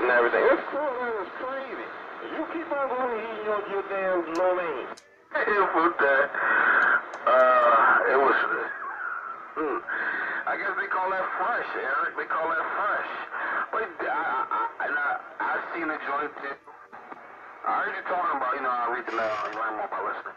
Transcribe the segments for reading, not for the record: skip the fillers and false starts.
and everything. This program is crazy. You keep on going eating your damn lo mein. With that, it was, I guess they call that fresh, Eric. They call that fresh. But I've seen the joint too. I heard you talking about, I read the letter, you learn more by listening.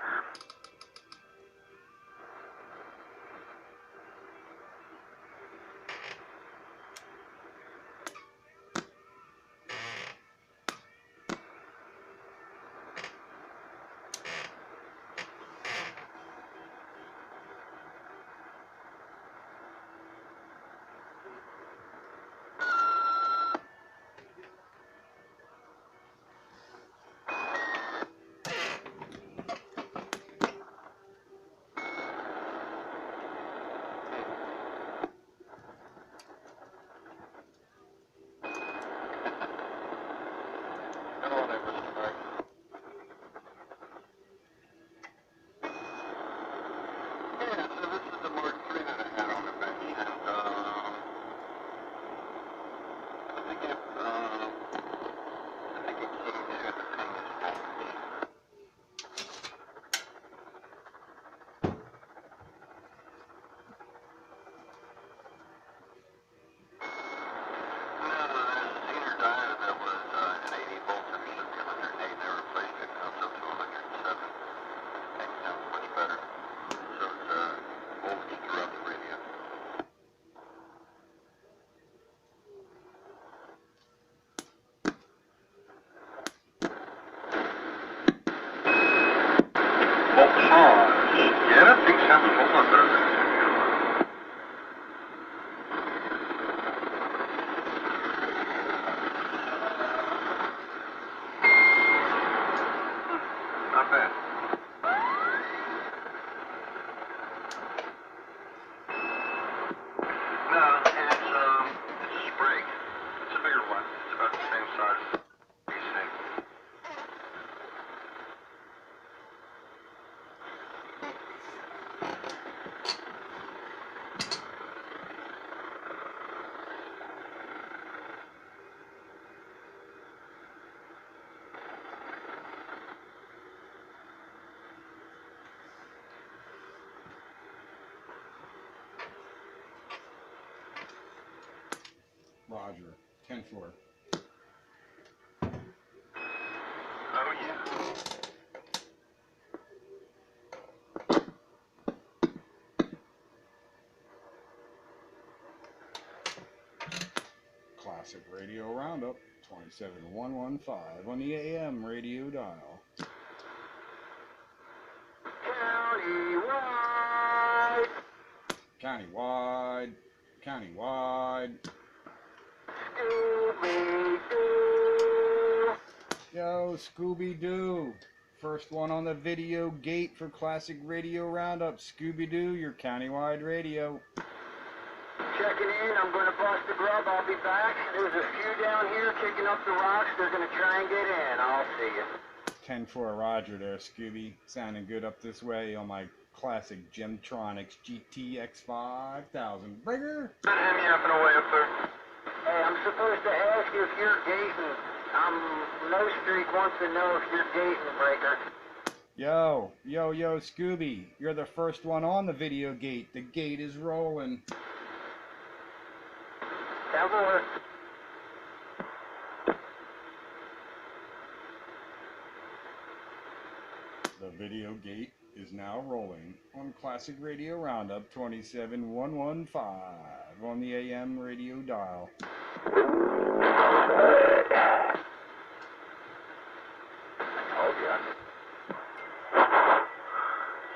Yeah, that thing sounds a whole lot better than it. Not bad. No, it's a Sprague. It's a bigger one. It's about the same size as the thing. Roger, 10-4. Oh, yeah. Classic Radio Roundup, 27115 on the AM radio dial. Countywide. Countywide. Scooby-Doo. Yo, Scooby-Doo. First one on the video gate for Classic Radio Roundup. Scooby-Doo, your countywide radio. Checking in. I'm going to bust the grub. I'll be back. There's a few down here kicking up the rocks. They're going to try and get in. I'll see you. 10-4 Roger there, Scooby. Sounding good up this way on my classic Gemtronics GTX 5000. Breaker! Been yapping away up there. Hey, I'm supposed to ask you if you're gating. No Streak wants to know if you're gating, Breaker. Yo, Scooby. You're the first one on the video gate. The gate is rolling. Devil. The video gate is now rolling on Classic Radio Roundup 27115 on the AM radio dial.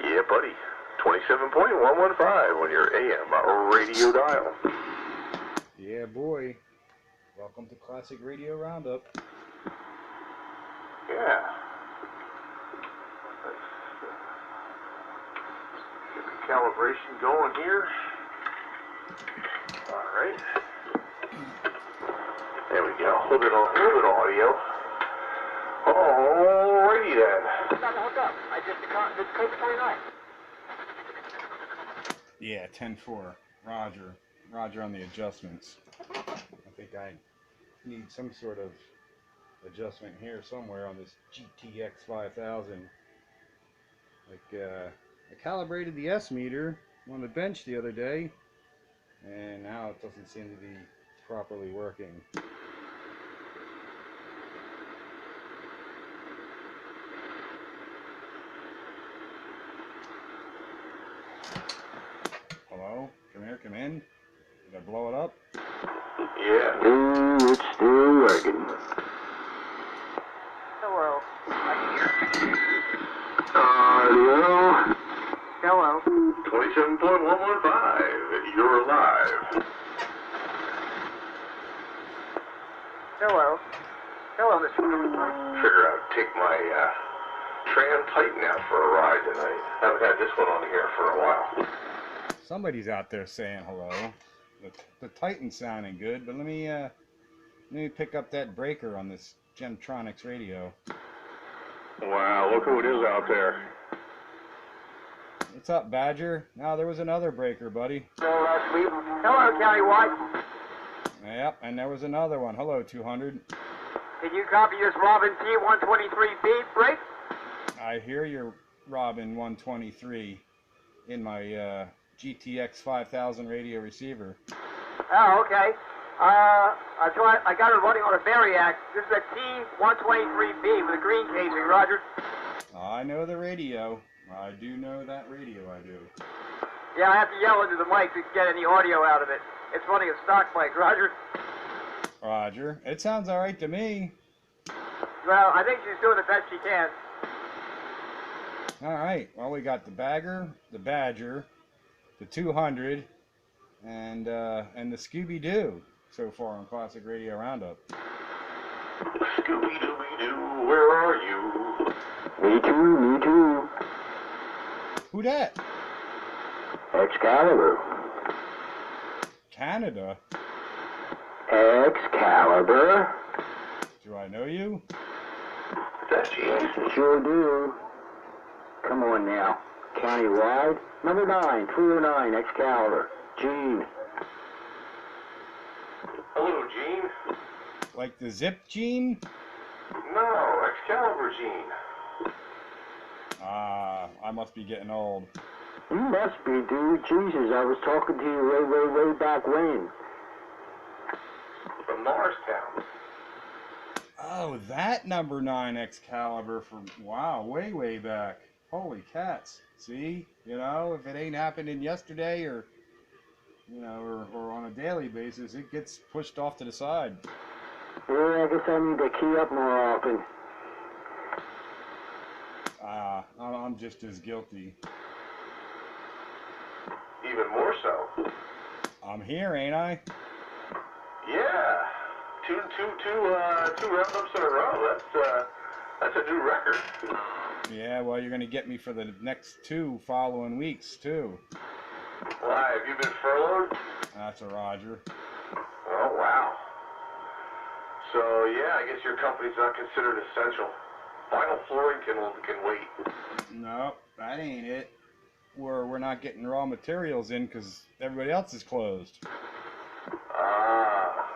Yeah, buddy. 27.115 on your AM radio dial. Yeah, boy. Welcome to Classic Radio Roundup. Yeah. Get the calibration going here. All right. There we go. A little bit of audio. Alrighty then. Got to hook up. I just did code 29. Yeah, 10-4. Roger on the adjustments. I think I need some sort of adjustment here somewhere on this GTX 5000. Like, I calibrated the S meter on the bench the other day, and now it doesn't seem to be properly working. Hello? Come here, come in. Did I blow it up? Yeah. It's still working. Hello. Audio. Hello. 27.115. You're alive. Hello. Hello, Mr. Cooper. Figure I'd take my Tram Titan out for a ride tonight. Haven't had this one on here for a while. Somebody's out there saying hello. The Titan's sounding good, but let me pick up that breaker on this Gemtronics radio. Wow, look who it is out there. What's up, Badger? Now there was another breaker, buddy. Hello, Countywide. Yep, and there was another one. Hello, 200. Did you copy this Robin T123B break? I hear your Robin 123 in my GTX 5000 radio receiver. Oh, okay. I got it running on a Variac. This is a T123B with a green casing, Roger. I know the radio. I do know that radio, I do. Yeah, I have to yell into the mic to get any audio out of it. It's running a stock mic, Roger. Roger. It sounds all right to me. Well, I think she's doing the best she can. All right. Well, we got the Badger, the 200, and the Scooby-Doo so far on Classic Radio Roundup. Scooby-Dooby-Doo, where are you? Me too. Who dat? Excalibur. Canada? Excalibur. Do I know you? That's Gene. Sure do. Come on now. Countywide. Number 9, 309, Excalibur. Gene. Hello, Gene. Like the Zip Gene? No, Excalibur Gene. I must be getting old. You must be, dude. Jesus, I was talking to you way back when. From Norristown. Oh, that number 9 Excalibur from, wow, way back. Holy cats. See? You know, if it ain't happening yesterday or, you know, or on a daily basis, it gets pushed off to the side. Yeah, I guess I need to key up more often. I'm just as guilty. Even more so. I'm here, ain't I? Yeah. Two roundups in a row. That's a new record. Yeah, well, you're going to get me for the next 2 following weeks, too. Why, have you been furloughed? That's a Roger. Oh, wow. So, yeah, I guess your company's not considered essential. Vinyl flooring can wait. No, that ain't it. We're not getting raw materials in because everybody else is closed.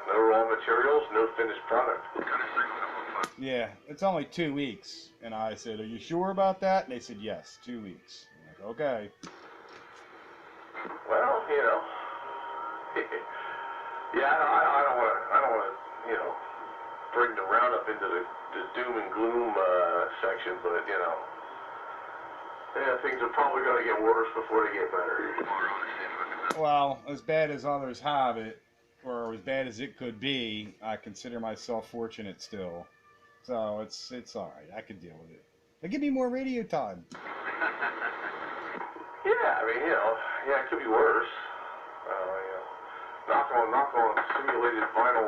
No raw materials, no finished product. Yeah, it's only 2 weeks. And I said, are you sure about that? And they said, yes, 2 weeks. I'm like, okay. Well, you know, yeah, I don't want to, you know, bring the roundup into the doom and gloom section, but you know, yeah, things are probably going to get worse before they get better. Well, as bad as others have it, or as bad as it could be, I consider myself fortunate still. So it's all right. I could deal with it. They give me more radio time. Yeah, I mean, you know, yeah, it could be worse. You know, knock on simulated vinyl,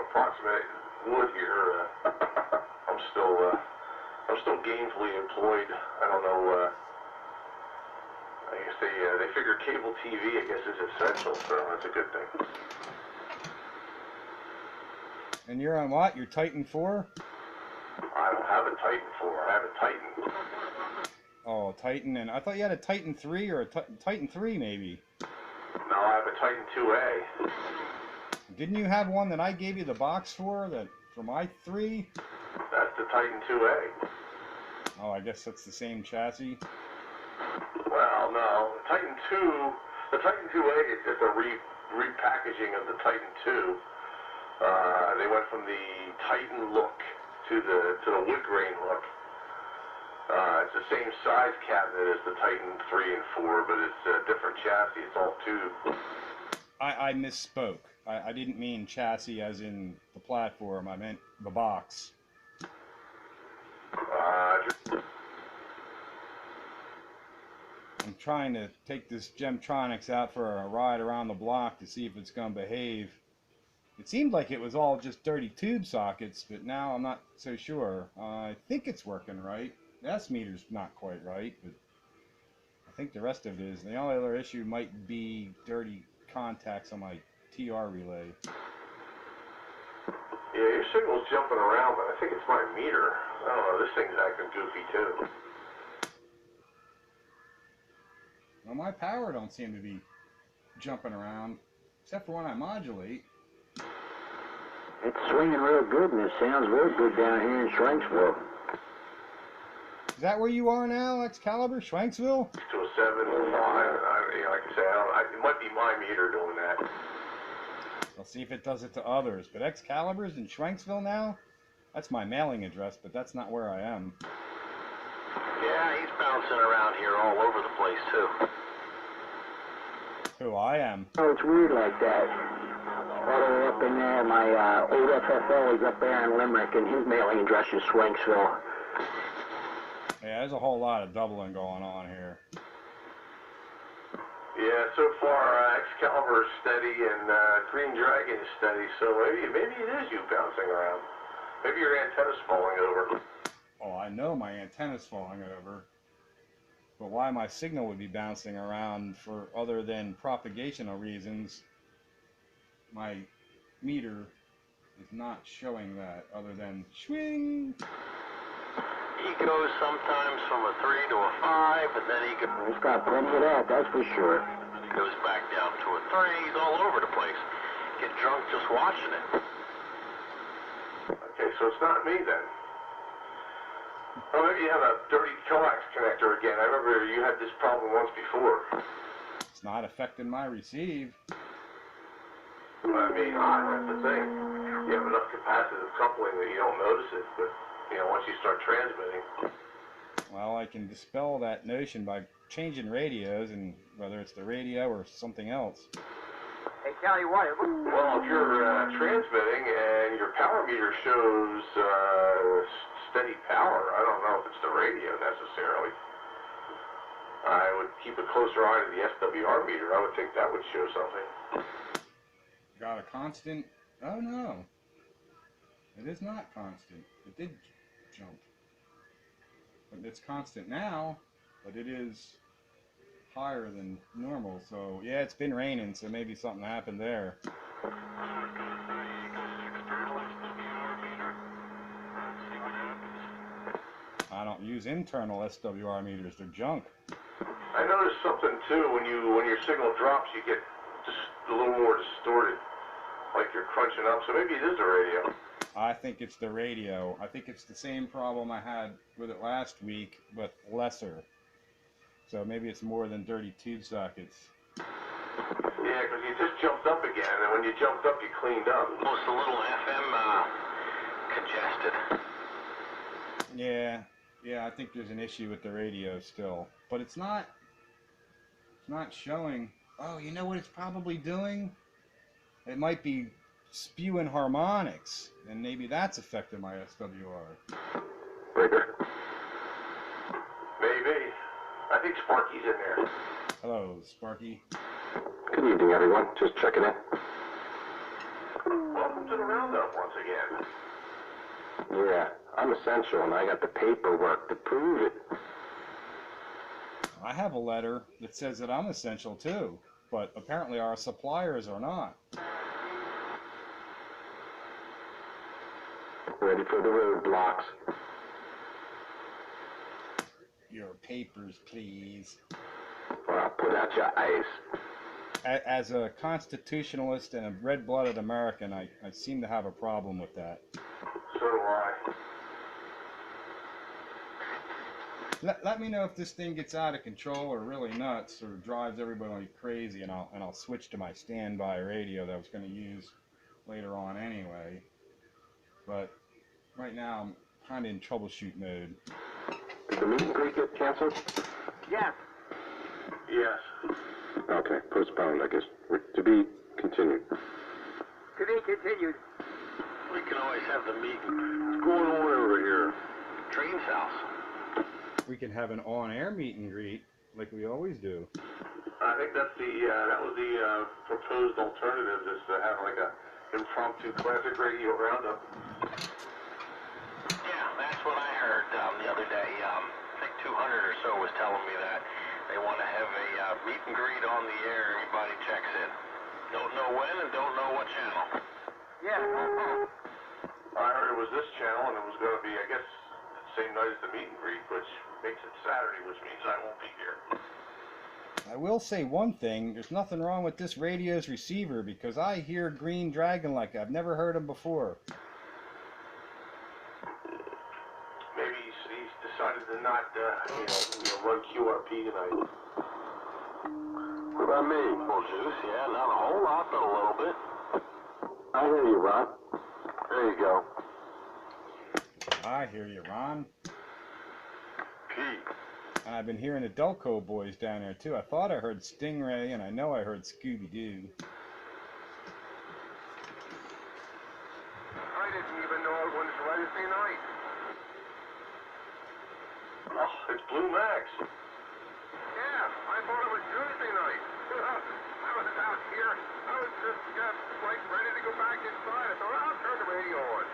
approximate wood here. I'm still gainfully employed. I don't know. I guess they figure cable TV, I guess, is essential, so that's a good thing. And you're on what? Your Titan 4? I don't have a Titan 4. I have a Titan. Oh, Titan, and I thought you had a Titan 3 or a Titan 3 maybe. No, I have a Titan 2A. Didn't you have one that I gave you the box for my 3? That's the Titan 2A. Oh, I guess that's the same chassis. Well, no, the Titan 2A is a repackaging of the Titan 2. They went from the Titan look to the wood grain look. It's the same size cabinet as the Titan 3 and 4, but it's a different chassis. It's all tube. I misspoke. I didn't mean chassis as in the platform. I meant the box. I'm trying to take this Gemtronics out for a ride around the block to see if it's going to behave. It seemed like it was all just dirty tube sockets, but now I'm not so sure. I think it's working right. The S meter's not quite right, but I think the rest of it is. The only other issue might be dirty contacts on my TR relay. Yeah, your signal's jumping around, but I think it's my meter. I don't know, this thing's acting goofy too. Well, my power don't seem to be jumping around, except for when I modulate. It's swinging real good, and it sounds real good down here in Shanksville. Is that where you are now, Excalibur, Schwanksville? 207, 5, like I say, it might be my meter doing that. I'll see if it does it to others. But Excalibur's in Schwanksville now? That's my mailing address, but that's not where I am. Yeah, he's bouncing around here all over the place, too. Who I am? Oh, it's weird like that. All the way up in there, my old FFL is up there in Limerick, and his mailing address is Swanksville. Yeah, there's a whole lot of doubling going on here. Yeah, so far Excalibur is steady and Green Dragon is steady, so maybe it is you bouncing around. Maybe your antenna's falling over. Oh, I know my antenna's falling over. But why my signal would be bouncing around for other than propagational reasons, my meter is not showing that other than swing. He goes sometimes from a 3 to a 5, and then he goes... He's got plenty of that, that's for sure. He goes back down to a 3. He's all over the place. Get drunk just watching it. Okay, so it's not me then. Oh, maybe you have a dirty coax connector again. I remember you had this problem once before. It's not affecting my receive. I mean, that's the thing. You have enough capacitive coupling that you don't notice it, but, once you start transmitting. Well, I can dispel that notion by changing radios, and whether it's the radio or something else. Hey, Callie White. Well, if you're transmitting and your power meter shows steady power, I don't know if it's the radio necessarily. I would keep a closer eye to the SWR meter. I would think that would show something. Got a constant? Oh no. It is not constant. It did jump. But it's constant now, but it is higher than normal. So yeah, it's been raining, so maybe something happened there. I don't use internal SWR meters, they're junk. I noticed something too, when your signal drops, you get just a little more distorted, like you're crunching up, so maybe it is the radio. I think it's the radio. I think it's the same problem I had with it last week, but lesser. So maybe it's more than dirty tube sockets. Yeah, because you just jumped up again, and when you jumped up, you cleaned up. Almost a little FM congested. Yeah, I think there's an issue with the radio still. But it's not showing. Oh, you know what it's probably doing? It might be spewing harmonics, and maybe that's affecting my SWR. Breaker. Maybe. I think Sparky's in there. Hello, Sparky. Good evening, everyone. Just checking in. Welcome to the roundup once again. Yeah, I'm essential, and I got the paperwork to prove it. I have a letter that says that I'm essential too, but apparently our suppliers are not. Ready for the roadblocks. Your papers, please. Well, put out your eyes. as a constitutionalist and a red-blooded American, I seem to have a problem with that. So do I. Let me know if this thing gets out of control or really nuts or drives everybody crazy, and I'll switch to my standby radio that I was going to use later on anyway. But right now I'm kind of in troubleshoot mode. Did the meet and greet get canceled? Yes. Yes. Okay, postponed, I guess. To be continued. To be continued. We can always have the meeting. What's going on over here? Train's house. We can have an on-air meet and greet like we always do. I think that's that was the proposed alternative, is to have like a impromptu classic radio roundup. Yeah, that's what I heard the other day. I think 200 or so was telling me that they want to have a meet and greet on the air. Everybody checks in. Don't know when and don't know what channel. Yeah. I heard it was this channel, and it was going to be, I guess, the same night as the meet and greet, which makes it Saturday, which means I won't be here. I will say one thing, there's nothing wrong with this radio's receiver because I hear Green Dragon like I've never heard him before. Maybe he's decided to not, run QRP tonight. What about me? Well, Juice, yeah, not a whole lot, but a little bit. I hear you, Ron. There you go. I hear you, Ron. Pete. And I've been hearing the Delco boys down there too. I thought I heard Stingray, and I know I heard Scooby-Doo. I didn't even know it was Wednesday night. Oh, it's Blue Max. Yeah, I thought it was Tuesday night. I was out here. I was just ready to go back inside. I thought, I'll turn the radio on.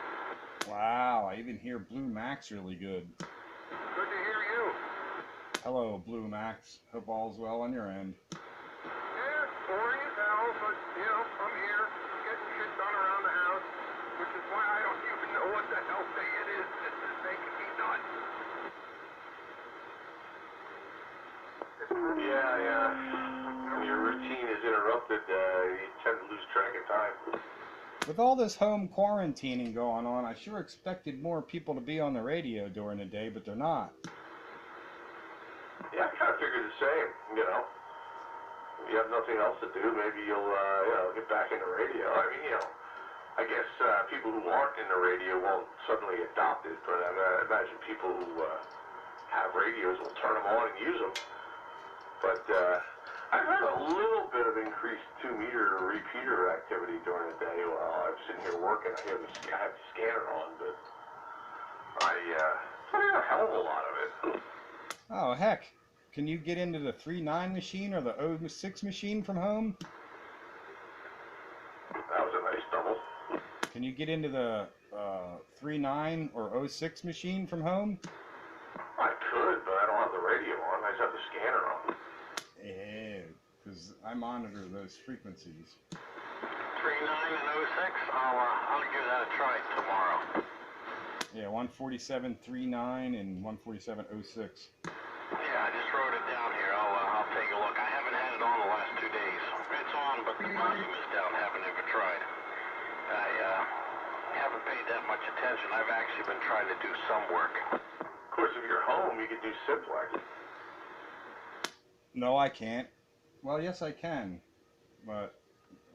Wow, I even hear Blue Max really good. Good to hear you. Hello, Blue Max. Hope all's well on your end. Yeah, it's boring as hell, but, I'm here getting shit done around the house, which is why I don't even know what the hell day it is. This is making me nuts. Yeah. When your routine is interrupted, you tend to lose track of time. With all this home quarantining going on, I sure expected more people to be on the radio during the day, but they're not. Yeah, I kind of figured the same, If you have nothing else to do, maybe you'll, get back into radio. I mean, I guess people who aren't in the radio won't suddenly adopt it, but I imagine people who have radios will turn them on and use them. But I've had a little bit of increased 2-meter repeater activity during the day while I'm sitting here working. I have the scanner on, but I had a hell of a lot of it. Oh, heck. Can you get into the 3.9 machine or the 06 machine from home? That was a nice double. Can you get into the 3.9 or 06 machine from home? I could, but I don't have the radio on. I just have the scanner on. Yeah, because I monitor those frequencies. 3.9 and 06. I'll give that a try tomorrow. Yeah, 147.39 and 147.06. Yeah, I just wrote it down here. I'll take a look. I haven't had it on the last 2 days. It's on, but the volume is down. Haven't even tried. I haven't paid that much attention. I've actually been trying to do some work. Of course, if you're home, you could do simplex. No, I can't. Well, yes, I can, but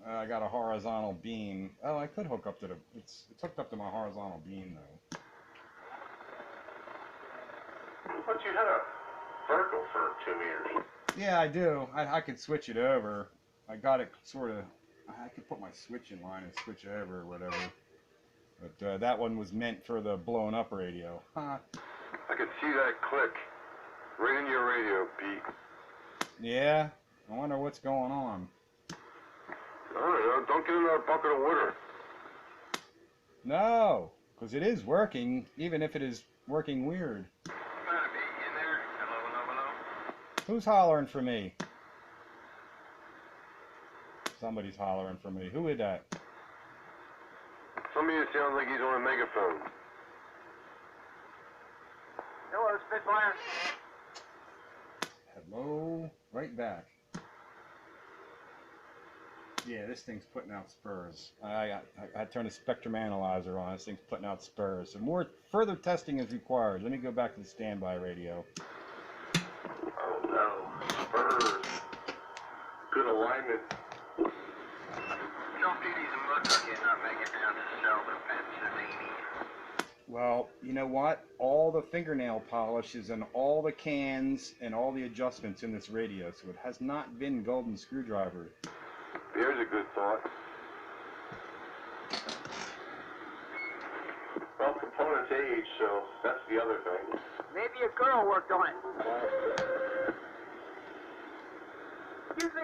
I got a horizontal beam. Oh, I could hook up to the. It's hooked up to my horizontal beam though. But you had a vertical for 2 meters. Yeah, I do. I could switch it over. I got it sort of. I could put my switch in line and switch over or whatever. But that one was meant for the blown up radio. Huh. I could see that click right in your radio, Pete. Yeah. I wonder what's going on. Oh, don't get another bucket of water. No, because it is working, even if it is working weird. Bobby, in there? Hello. Who's hollering for me? Somebody's hollering for me. Who is that? Somebody sounds like he's on a megaphone. Hello, Spitfire. Hello. Right back. Yeah, this thing's putting out spurs. I turned a spectrum analyzer on. This thing's putting out spurs. So further testing is required. Let me go back to the standby radio. Oh no, spurs. Good alignment. Don't do these muck you're not making it down to Selma, Pennsylvania. Well, you know what? All the fingernail polishes and all the cans and all the adjustments in this radio, so it has not been golden screwdriver. There's a good thought. Well, components age, so that's the other thing. Maybe a girl worked on it. Excuse me,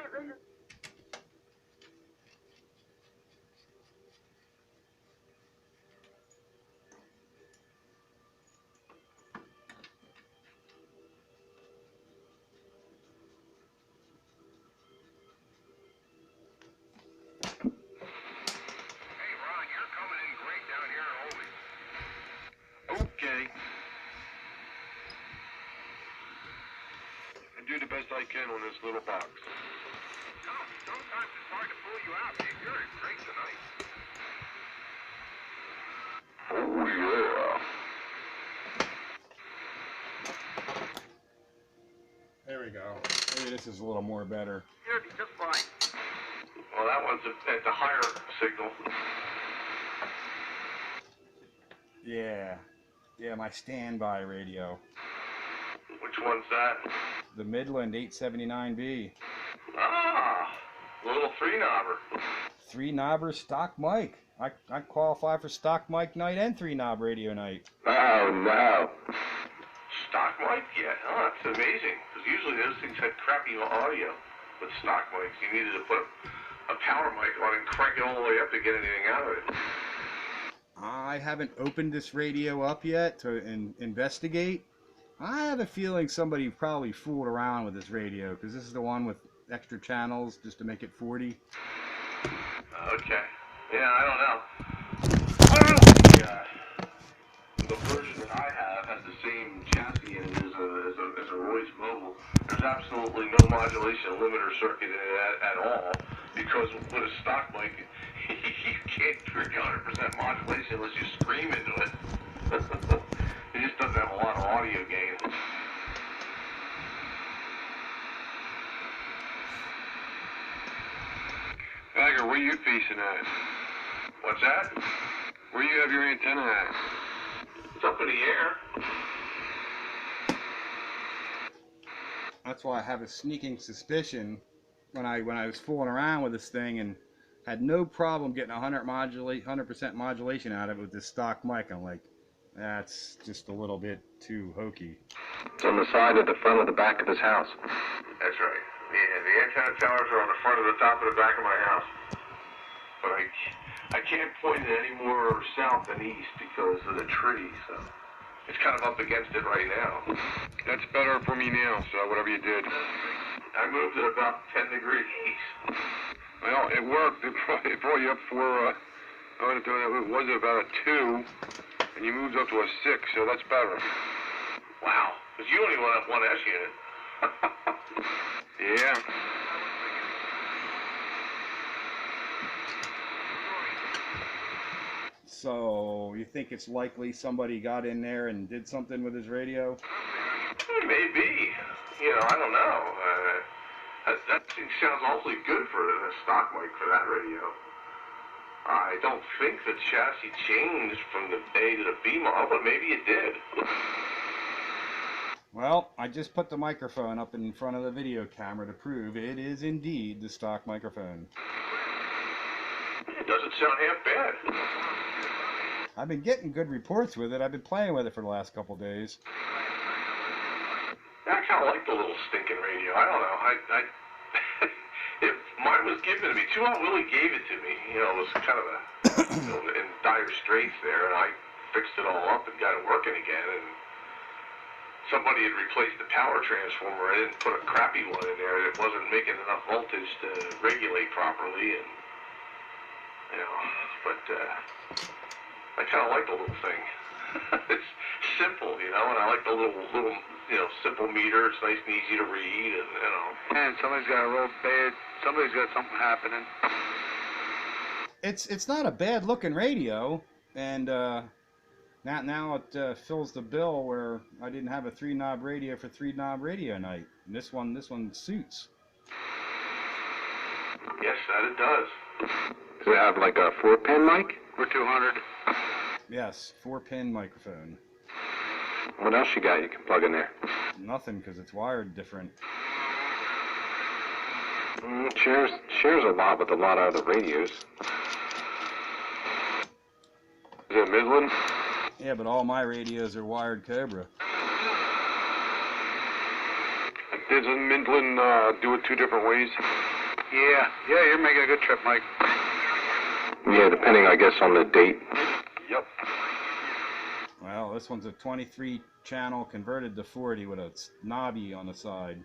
Okay. I do the best I can on this little box. Sometimes it's hard to pull you out, man. You're great tonight. Oh yeah. There we go. Maybe this is a little more better. you'll be just fine. Well, that one's at the higher signal. Yeah, my standby radio. Which one's that? The Midland 879B. Ah, little 3-knobber. 3-knobber stock mic. I qualify for stock mic night and 3-knob radio night. Oh, no. Stock mic yet? Huh, it's amazing. Because usually those things had crappy audio. With stock mics, you needed to put a power mic on and crank it all the way up to get anything out of it. I haven't opened this radio up yet to investigate. I have a feeling somebody probably fooled around with this radio, because this is the one with extra channels just to make it 40. Okay. Yeah, I don't know. The version that I have has the same chassis in it as a Royce Mobile. There's absolutely no modulation limiter circuit in it at all, because with a stock mic, you can't trigger 100% modulation unless you scream into it. It just doesn't have a lot of audio gain. Bagger, where you facing at? What's that? Where you have your antenna at? It's up in the air. That's why I have a sneaking suspicion when I was fooling around with this thing and had no problem getting 100% modulation out of it with this stock mic. I'm like, that's just a little bit too hokey. It's on the side of the front of the back of his house. That's right. Yeah, the antenna towers are on the front of the top of the back of my house. But I can't point it any more south than east because of the tree, so it's kind of up against it right now. That's better for me now, so whatever you did. I moved it about 10 degrees. Well, it worked. It brought you up for, it was about a 2, and you moved up to a 6, so that's better. Wow, because you only want 1S unit. Yeah. So, you think it's likely somebody got in there and did something with his radio? Maybe. You know, I don't know. That thing sounds awfully good for a stock mic for that radio. I don't think the chassis changed from the A to the B model, but maybe it did. Well, I just put the microphone up in front of the video camera to prove it is indeed the stock microphone. It doesn't sound half bad. I've been getting good reports with it. I've been playing with it for the last couple days. I kind of like the little stinking radio. I don't know. If mine was given to me, Too Hot Willie gave it to me. You know, it was kind of in dire straits there, and I fixed it all up and got it working again. And somebody had replaced the power transformer. I didn't put a crappy one in there. It wasn't making enough voltage to regulate properly, and you know. But I kind of like the little thing. It's simple, you know, and I like the little, you know, simple meter. It's nice and easy to read, and you know. Man, somebody's got a real bad. Somebody's got something happening. It's not a bad looking radio, and now it fills the bill where I didn't have a 3-knob radio for 3-knob radio night. And this one suits. Yes, that it does. Does it have like a 4-pin mic? We're 200. Yes, 4-pin microphone. What else you got you can plug in there? Nothing, because it's wired different. Shares a lot with a lot of other radios. Is it Midland? Yeah, but all my radios are wired Cobra. Doesn't Midland do it 2 different ways? Yeah, you're making a good trip, Mike. Yeah, depending, I guess, on the date. Yep. Well, this one's a 23 channel converted to 40 with a knobby on the side.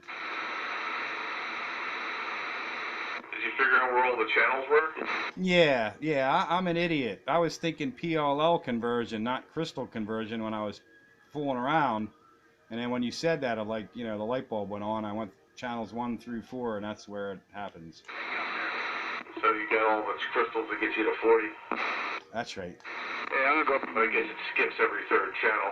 Did you figure out where all the channels were? Yeah, I'm an idiot. I was thinking PLL conversion, not crystal conversion when I was fooling around. And then when you said that, the light bulb went on. I went channels 1 through 4, and that's where it happens. So you got all the crystals that get you to 40? That's right. Yeah, I'm gonna go up. I guess it skips every 3rd channel.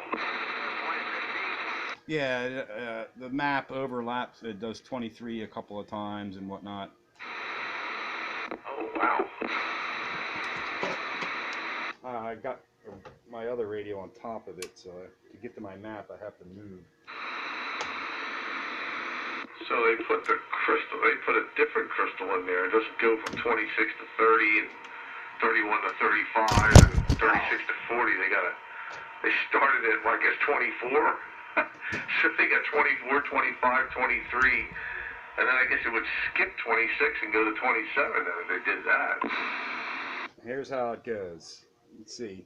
Yeah, the map overlaps. It does 23 a couple of times and whatnot. Oh, wow. I got my other radio on top of it, so to get to my map, I have to move. So they put a different crystal in there. It doesn't go from 26 to 30 and 31 to 35 and 36 to 40. They started at, I guess, 24. So they got 24, 25, 23. And then I guess it would skip 26 and go to 27 if they did that. Here's how it goes. Let's see.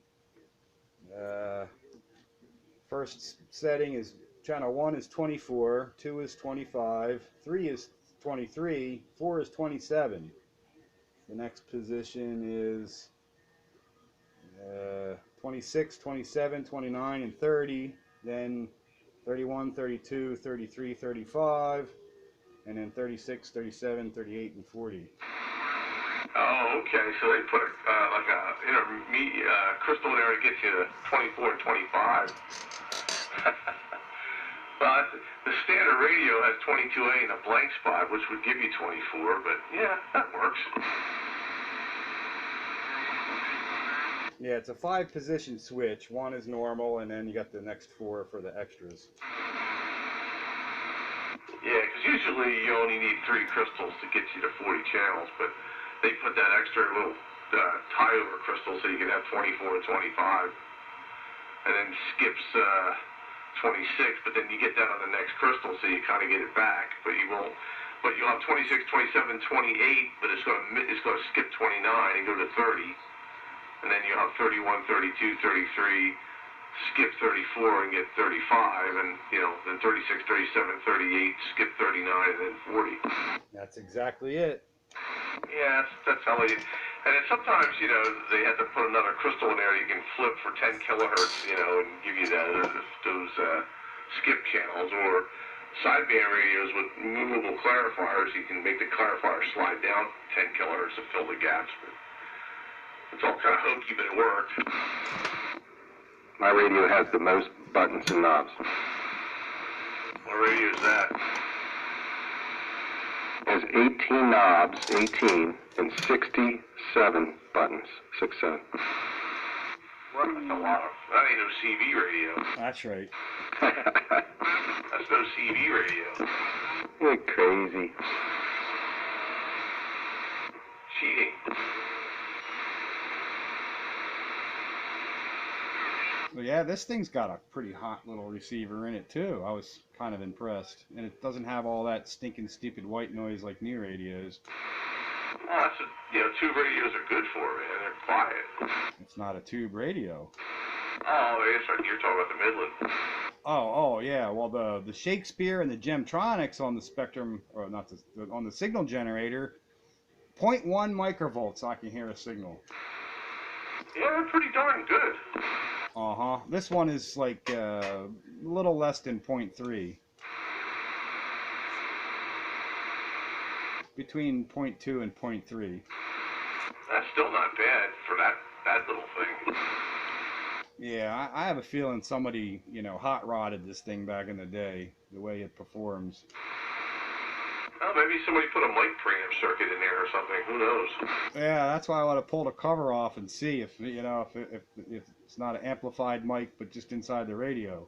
First setting is channel 1 is 24, 2 is 25, 3 is 23, 4 is 27. The next position is 26, 27, 29, and 30. Then 31, 32, 33, 35. And then 36, 37, 38, and 40. Oh, okay. So they put like a intermediate crystal in there to get you to 24 and 25. Well, the standard radio has 22A in a blank spot, which would give you 24. But yeah, that works. Yeah, it's a 5-position switch. 1 is normal, and then you got the next 4 for the extras. Yeah, because usually you only need 3 crystals to get you to 40 channels, but they put that extra little tie-over crystal so you can have 24 and 25, and then skips 26, but then you get that on the next crystal, so you kind of get it back, but you won't. But you'll have 26, 27, 28, but it's going to skip 29 and go to 30, and then you'll have 31, 32, 33. Skip 34 and get 35, and then 36, 37, 38, skip 39, and then 40. That's exactly it. Yeah, that's how they. And then sometimes they had to put another crystal in there you can flip for 10 kilohertz, and give you those skip channels, or sideband radios with movable clarifiers. You can make the clarifier slide down 10 kilohertz to fill the gaps. But it's all kind of hokey, but it worked. My radio has the most buttons and knobs. What radio is that? It has 18 knobs, 18, and 67 buttons. 67. Well, that's a lot of. That ain't no CV radio. That's right. That's no CV radio. You're crazy. Cheating. Well, yeah, this thing's got a pretty hot little receiver in it too. I was kind of impressed, and it doesn't have all that stinking stupid white noise like new radios. Well, tube radios are good for it, and they're quiet. It's not a tube radio. Oh, yes, you're talking about the Midland. Oh, yeah. Well, the Shakespeare and the Gemtronics on the Spectrum, or not on the signal generator, 0.1 microvolts. I can hear a signal. Yeah, they're pretty darn good. This one is like a little less than 0.3. Between 0.2 and 0.3. That's still not bad for that little thing. Yeah, I have a feeling somebody, hot rodded this thing back in the day, the way it performs. Well, maybe somebody put a mic preamp circuit in there or something. Who knows? Yeah, that's why I want to pull the cover off and see if if it's not an amplified mic, but just inside the radio.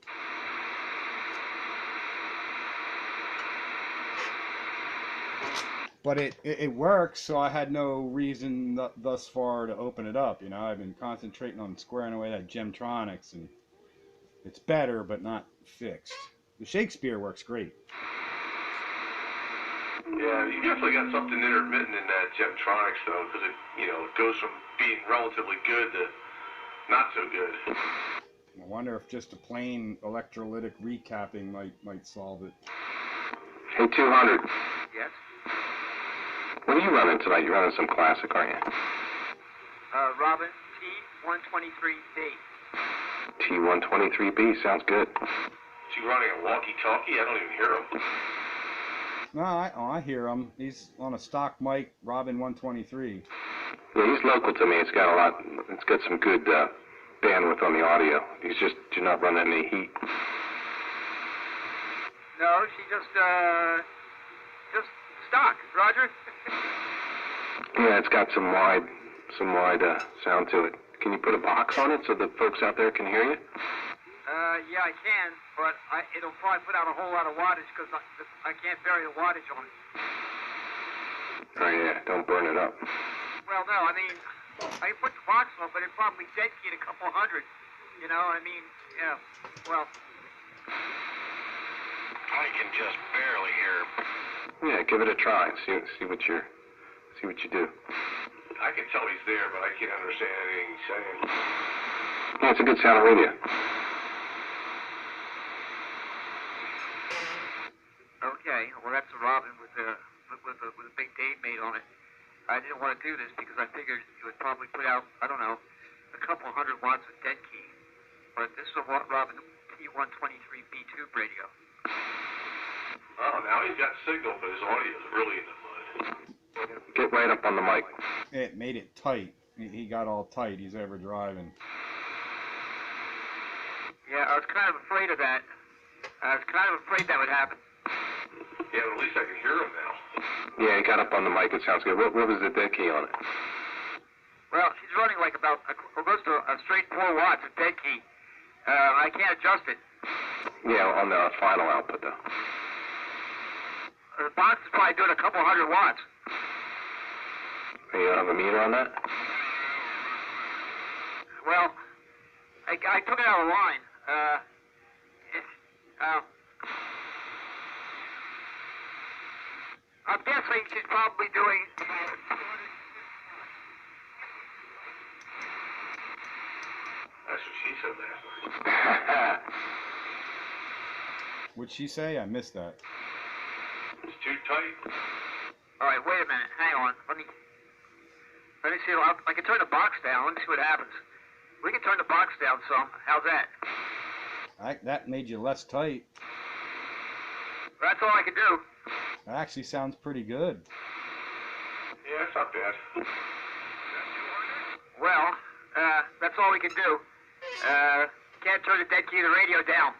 But it works, so I had no reason thus far to open it up. I've been concentrating on squaring away that Gemtronics, and it's better, but not fixed. The Shakespeare works great. Yeah, you definitely got something intermittent in that Gemtronics, though, because it goes from being relatively good to not so good. I wonder if just a plain electrolytic recapping might solve it. Hey, 200. Yes? What are you running tonight? You're running some classic, aren't you? Robin, T123B. T123B, sounds good. Is he running a walkie-talkie? I don't even hear him. No, I hear him. He's on a stock mic, Robin 123. Yeah, he's local to me. It's got some good bandwidth on the audio. You're not running any heat. No, she just stock, Roger. Yeah, it's got some wide sound to it. Can you put a box on it so the folks out there can hear you? Yeah, I can, but it'll probably put out a whole lot of wattage because I can't vary the wattage on it. Oh yeah, don't burn it up. Well, no, I mean, I can put the box on, but it'd probably dead key a couple hundred. Yeah, well. I can just barely hear. Yeah, give it a try. See what you do. I can tell he's there, but I can't understand anything he's saying. Yeah, it's a good sound radio. Okay, well, that's a Robin with a big date made on it. I didn't want to do this because I figured it would probably put out, I don't know, a couple hundred watts of dead key. But this is a Robin T123B tube radio. Oh, now he's got signal, but his audio's really in the mud. Get right up on the mic. It made it tight. He got all tight. He's ever driving. Yeah, I was kind of afraid of that. I was kind of afraid that would happen. Yeah, but at least I can hear him now. Yeah, he got up on the mic. It sounds good. What was the dead key on it? Well, she's running like about almost a straight 4 watts of dead key. I can't adjust it. Yeah, on the final output though. The box is probably doing a couple hundred watts. You don't have a meter on that? Well, I took it out of line. I'm guessing she's probably doing. That's what she said last night. What'd she say? I missed that. It's too tight. All right, wait a minute. Hang on. Let me see. I can turn the box down. Let me see what happens. We can turn the box down some. How's that? That made you less tight. That's all I can do. That actually sounds pretty good. Yeah, it's not bad. Well, that's all we can do. Can't turn the dead key of the radio down.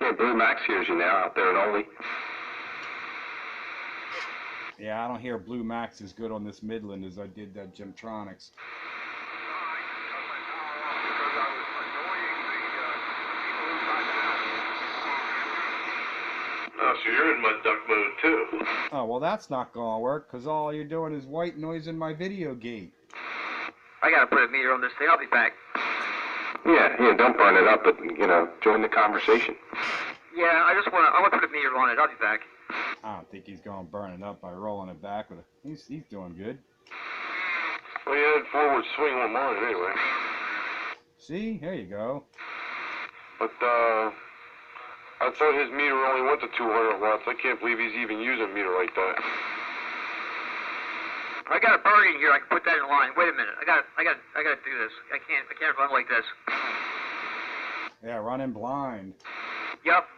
Yeah, Blue Max hears you now out there in Ole. Yeah, I don't hear Blue Max as good on this Midland as I did that Gemtronics. Oh, so you're in mud duck mode too. Oh, well, that's not gonna work, because all you're doing is white noise in my video gate. I gotta put a meter on this thing. I'll be back. Yeah, don't burn it up, but, join the conversation. Yeah, I want to put a meter on it. I'll be back. I don't think he's gonna burn it up by rolling it back with a... He's doing good. Well, you had forward swing on mine anyway. See? There you go. But, I thought his meter only went to 200 watts. I can't believe he's even using a meter like that. I got a bearing here. I can put that in line. Wait a minute. I gotta do this. I can't run like this. Yeah, running blind. Yep.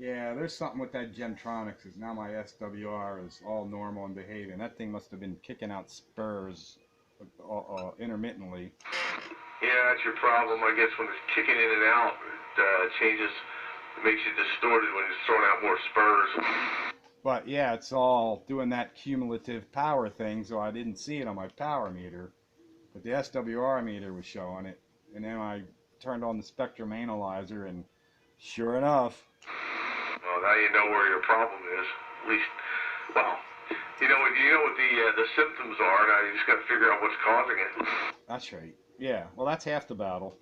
Yeah, there's something with that Gemtronics. Is now my SWR is all normal and behaving. That thing must have been kicking out spurs intermittently. Yeah, that's your problem. I guess when it's kicking in and out, it changes. It makes you distorted when it's throwing out more spurs. But yeah, it's all doing that cumulative power thing, so I didn't see it on my power meter. But the SWR meter was showing it. And then I turned on the spectrum analyzer, and sure enough. Well, now you know where your problem is. At least, well, you know what the symptoms are. Now you just got to figure out what's causing it. That's right. Yeah, well, that's half the battle.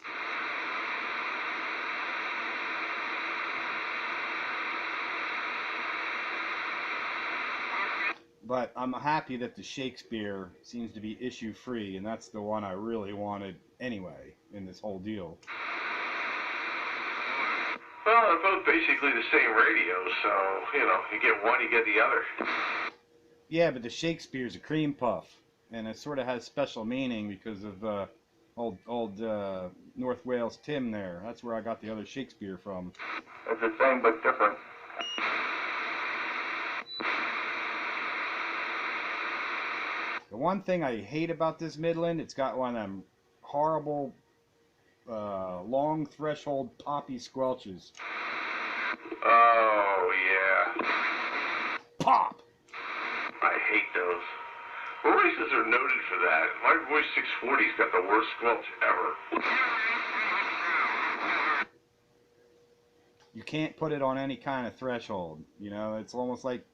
But I'm happy that the Shakespeare seems to be issue-free, and that's the one I really wanted anyway in this whole deal. Well, they're both basically the same radio, so, you know, you get one, you get the other. Yeah, but the Shakespeare's a cream puff, and it sort of has special meaning because of old North Wales Tim there. That's where I got the other Shakespeare from. It's the same but different. The one thing I hate about this Midland, it's got one of them horrible long threshold poppy squelches. Oh, yeah. Pop! I hate those. Voices are noted for that. My Voice 640's got the worst squelch ever. You can't put it on any kind of threshold. You know, it's almost like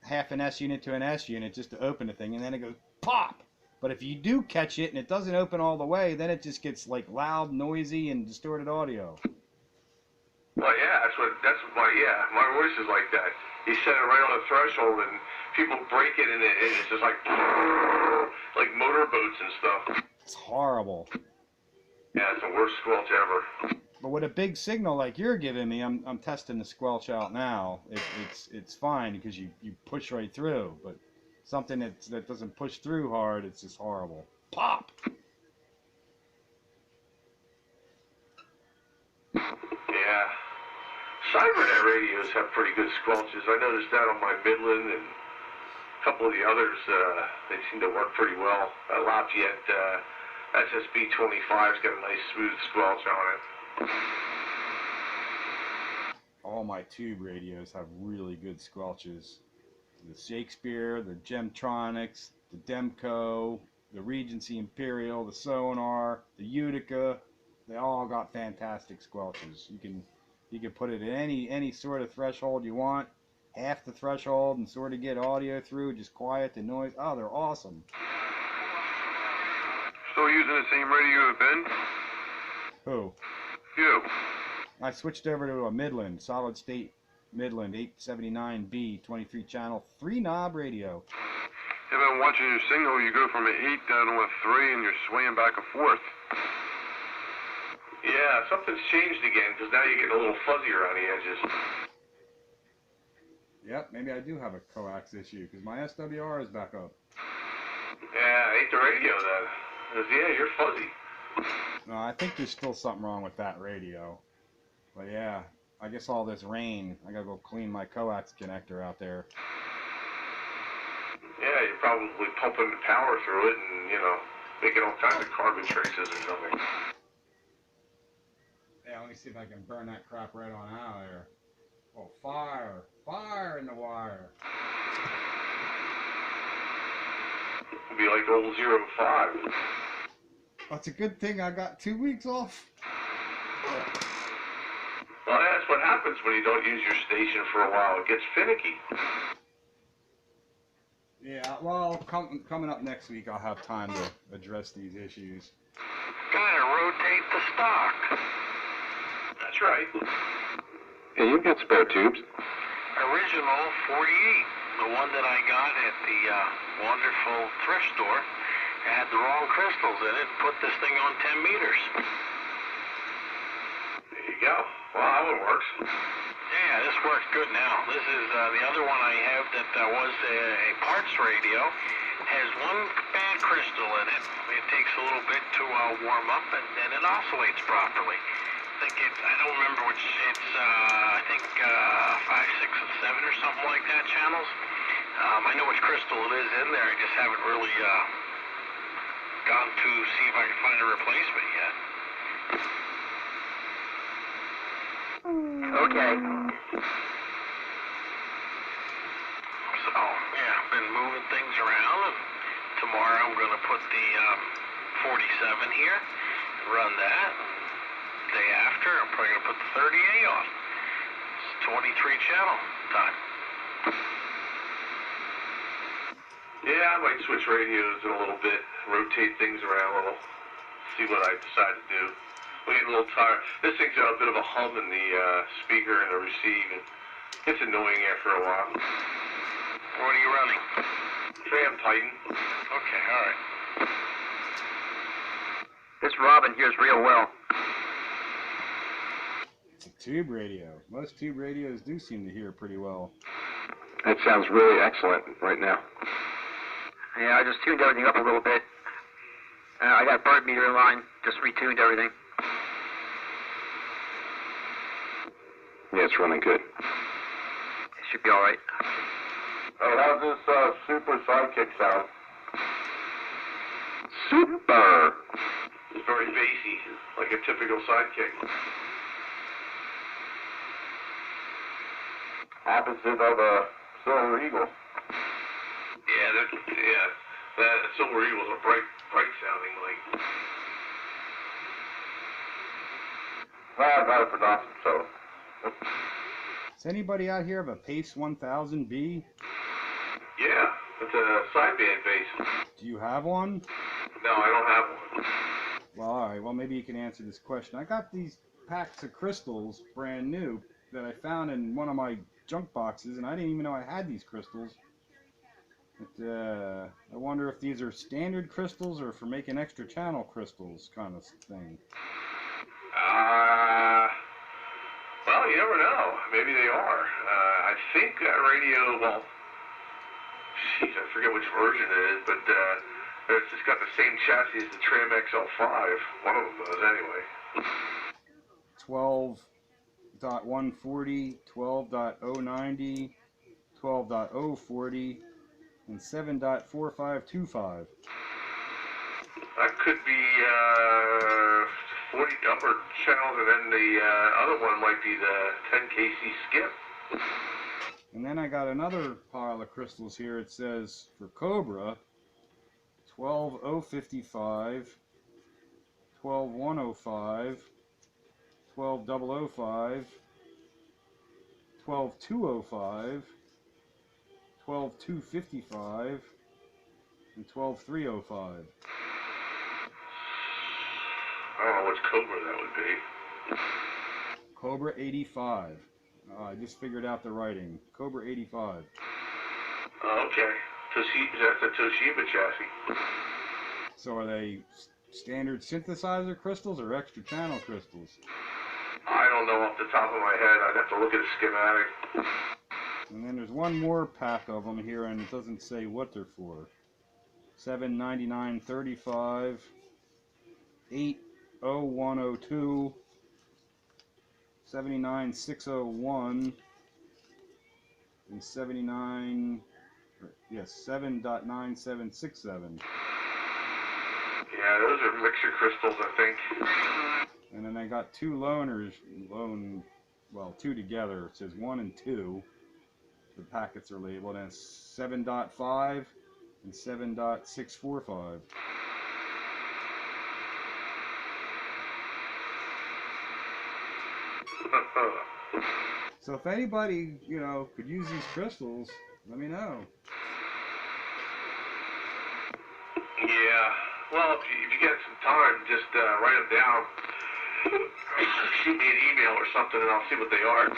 half an S unit to an S unit just to open the thing, and then it goes pop. But if you do catch it and it doesn't open all the way, then it just gets like loud, noisy, and distorted audio. Well, yeah, my voice is like that. You set it right on the threshold, and people break it, and it's just like motorboats and stuff. It's horrible. Yeah, it's the worst squelch ever. But with a big signal like you're giving me, I'm testing the squelch out now. It's fine because you push right through. But something that doesn't push through hard, it's just horrible. Pop! Yeah. Cybernet radios have pretty good squelches. I noticed that on my Midland and a couple of the others. They seem to work pretty well. Lafayette SSB 25's got a nice smooth squelch on it. All my tube radios have really good squelches. The Shakespeare, the Gemtronics, the Demco, the Regency Imperial, the Sonar, the Utica, they all got fantastic squelches. You can put it at any sort of threshold you want, half the threshold, and sort of get audio through, just quiet the noise. Oh, they're awesome. Still using the same radio you've been? Who? You. I switched over to a Midland, solid state Midland 879B 23 channel 3 knob radio. I've been watching your signal. You go from an 8 down to a 3, and you're swaying back and forth. Yeah, something's changed again, because now you're getting a little fuzzy around the edges. Yep, maybe I do have a coax issue, because my SWR is back up. Yeah, ain't the radio then. 'Cause, yeah, you're fuzzy. No, I think there's still something wrong with that radio. But yeah, I guess all this rain, I gotta go clean my coax connector out there. Yeah, you're probably pumping the power through it and, you know, making all kinds of carbon traces or something. Yeah, let me see if I can burn that crap right on out of there. Oh, fire! Fire in the wire! It'd be like old 05. That's a good thing I got 2 weeks off. Well, that's what happens when you don't use your station for a while. It gets finicky. Yeah, well, coming up next week, I'll have time to address these issues. Gotta rotate the stock. That's right. Hey, you've got spare tubes. Original 48, the one that I got at the wonderful thrift store, had the wrong crystals in it. Put this thing on 10 meters. There you go. Well, that one works. Yeah, this works good now. This is the other one I have that was a parts radio. Has one bad crystal in it. It takes a little bit to warm up, and then it oscillates properly. I don't remember which, I think 5, 6, and 7 or something like that channels. I know which crystal it is in there, I just haven't really gone to see if I can find a replacement yet. Okay. So, yeah, I've been moving things around, and tomorrow I'm going to put the 47 here, run that. Day after, I'm probably going to put the 30A on. It's 23 channel time. Yeah, I might switch radios in a little bit, rotate things around a little, see what I decide to do. I'm getting a little tired. This thing's got a bit of a hum in the speaker and the receive, and it's annoying after a while. What are you running? Tram Titan. Okay, alright. This Robin hears real well. It's a tube radio. Most tube radios do seem to hear pretty well. That sounds really excellent right now. Yeah, I just tuned everything up a little bit. I got bird meter in line, just retuned everything. Yeah, it's running good. It should be alright. Hey, how's this super sidekick sound? Super! It's very bassy, like a typical sidekick. Opposite of a Silver Eagle. Yeah, that Silver Eagle's a bright sounding like. Well, I got it for nothing, so. Does anybody out here have a Pace 1000B? Yeah, it's a sideband bass. Do you have one? No, I don't have one. Well, alright, well maybe you can answer this question. I got these packs of crystals, brand new, that I found in one of my junk boxes, and I didn't even know I had these crystals. But, I wonder if these are standard crystals or for making extra channel crystals kind of thing. Well, you never know. Maybe they are. I think that radio, well, jeez, I forget which version it is, but it's just got the same chassis as the Tram XL5. One of them does, anyway. 12.140, 12.090, 12.040, and 7.4525. That could be 40 upper channels, and then the other one might be the 10kc skip. And then I got another pile of crystals here. It says for Cobra 12055, 12105, 12005, 12205, 12255, and 12305. I don't know which Cobra that would be. Cobra 85. I just figured out the writing. Cobra 85. Oh, okay. That's a Toshiba chassis. So are they standard synthesizer crystals or extra channel crystals? I don't know off the top of my head. I'd have to look at a schematic. And then there's one more pack of them here, and it doesn't say what they're for. 799.35, 80102, 79601, and 7.9767. Yeah, those are mixer crystals, I think. And then I got two loaners, two together. It says 1 and 2. The packets are labeled as 7.5 and 7.645. So if anybody, could use these crystals, let me know. Yeah. Well, if you get some time, just write them down. Shoot me an email or something, and I'll see what they are.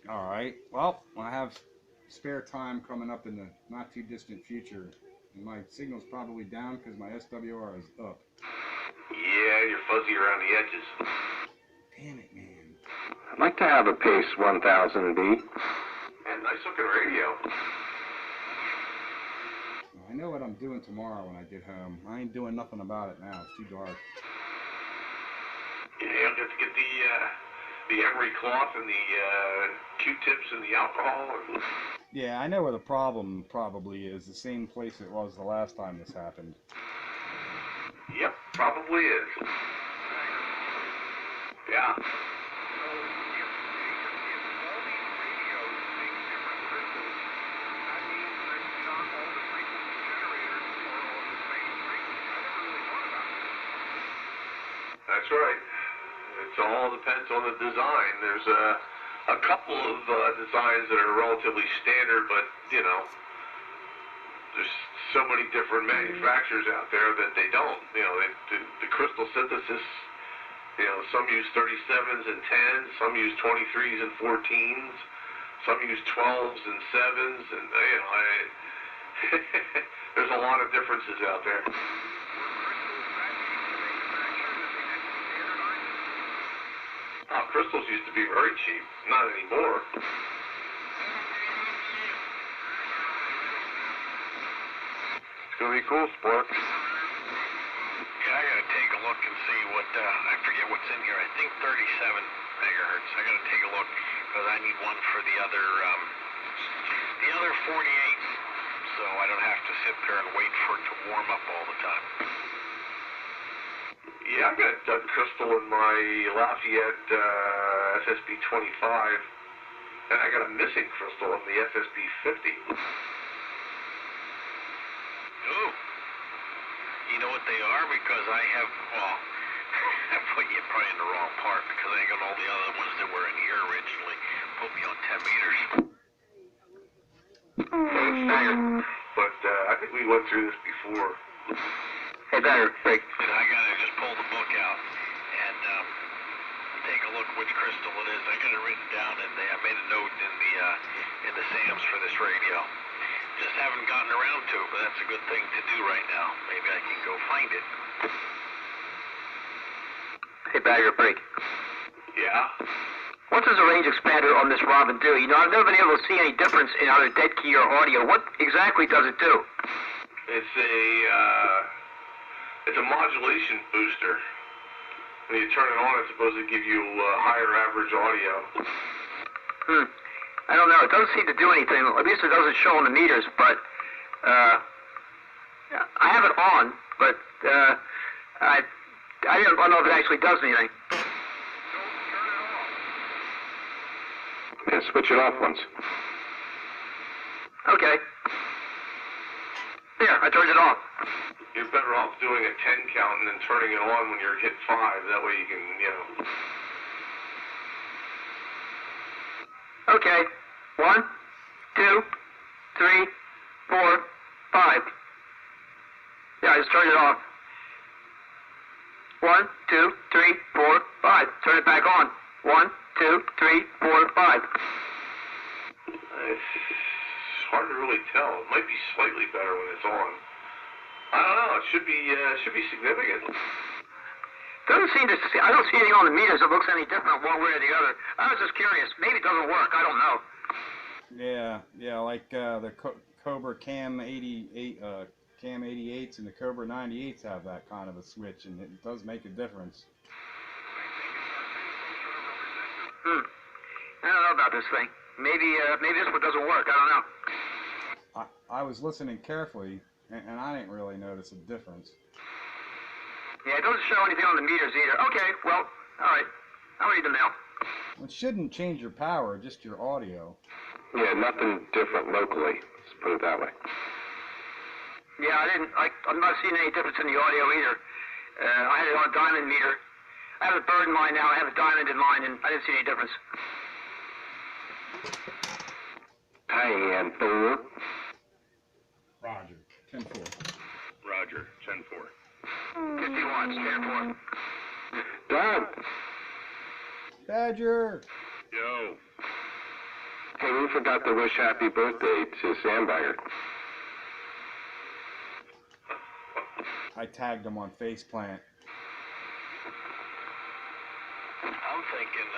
All right. Well, I have spare time coming up in the not too distant future, and my signal's probably down because my SWR is up. Yeah, you're fuzzy around the edges. Damn it, man. I'd like to have a Pace 1000B. And nice looking radio. I know what I'm doing tomorrow when I get home. I ain't doing nothing about it now. It's too dark. to get the emery cloth and the Q-tips and the alcohol? Or... Yeah, I know where the problem probably is. The same place it was the last time this happened. Yep, probably is. Yeah. That's right. It all depends on the design. There's a couple of designs that are relatively standard, but, you know, there's so many different manufacturers out there that they don't. You know, the crystal synthesis, you know, some use 37s and 10s, some use 23s and 14s, some use 12s and 7s, and, you know, there's a lot of differences out there. Oh, crystals used to be very cheap. Not anymore. It's gonna be cool, Spark. Yeah, I gotta take a look and see what, I forget what's in here. I think 37 megahertz. I gotta take a look, because I need one for the other 48. So I don't have to sit there and wait for it to warm up all the time. Yeah, I got a crystal in my Lafayette SSB 25, and I got a missing crystal in the SSB 50. Ooh. You know what they are? Because I have, well, I put you probably in the wrong part, because I got all the other ones that were in here originally. Put me on 10 meters. But I think we went through this before. Hey, better, Rick. And I gotta just pull the book out and take a look which crystal it is. I got it written down, and I made a note in the SAMs for this radio. Just haven't gotten around to it, but that's a good thing to do right now. Maybe I can go find it. Hey, Bagger, break. Yeah? What does a range expander on this Robin do? You know, I've never been able to see any difference in either dead key or audio. What exactly does it do? It's a modulation booster. When you turn it on, it's supposed to give you higher average audio. I don't know. It doesn't seem to do anything. At least it doesn't show on the meters, but I have it on, but I don't know if it actually does anything. Yeah, switch it off once. Okay. There, I turned it off. You're better off doing a 10 count and then turning it on when you're hit 5. That way you can, you know. Okay. 1, 2, 3, 4, 5. Yeah, I just turned it off. 1, 2, 3, 4, 5. Turn it back on. 1, 2, 3, 4, 5. It's hard to really tell. It might be slightly better when it's on. I don't know. It should be significant. Doesn't seem to see, I don't see anything on the meters that looks any different one way or the other. I was just curious. Maybe it doesn't work. I don't know. Yeah, like the Cobra Cam 88, Cam 88s and the Cobra 98s have that kind of a switch, and it does make a difference. I don't know about this thing. Maybe this one doesn't work. I don't know. I was listening carefully, and I didn't really notice a difference. Yeah, it doesn't show anything on the meters either. Okay, well, all right. I'll read the mail. It shouldn't change your power, just your audio. Yeah, nothing different locally. Let's put it that way. Yeah, I'm not seeing any difference in the audio either. I had it on a diamond meter. I have a bird in mine now. I have a diamond in mine, and I didn't see any difference. And 4. Roger. 10-4. Roger, 10-4. 50 watts, 10-4. Done. Badger! Yo. Hey, we forgot to wish happy birthday to Sandbagger. I tagged him on Faceplant. I'm thinking,